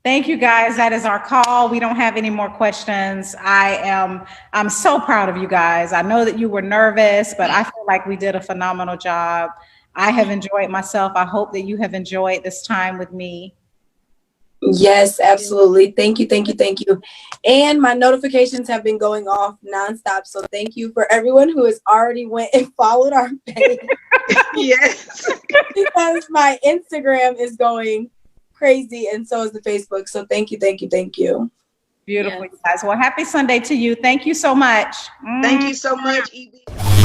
Speaker 2: Thank you, guys. That is our call. We don't have any more questions. I'm so proud of you guys. I know that you were nervous, but I feel like we did a phenomenal job. I have enjoyed myself. I hope that you have enjoyed this time with me.
Speaker 4: Yes, absolutely. Thank you. And my notifications have been going off nonstop. So thank you for everyone who has already went and followed our page.
Speaker 3: Yes.
Speaker 4: Because my Instagram is going crazy and so is the Facebook. So thank you.
Speaker 2: Beautiful, yes. Guys. Well, happy Sunday to you. Thank you so much.
Speaker 3: Thank you so much, EB.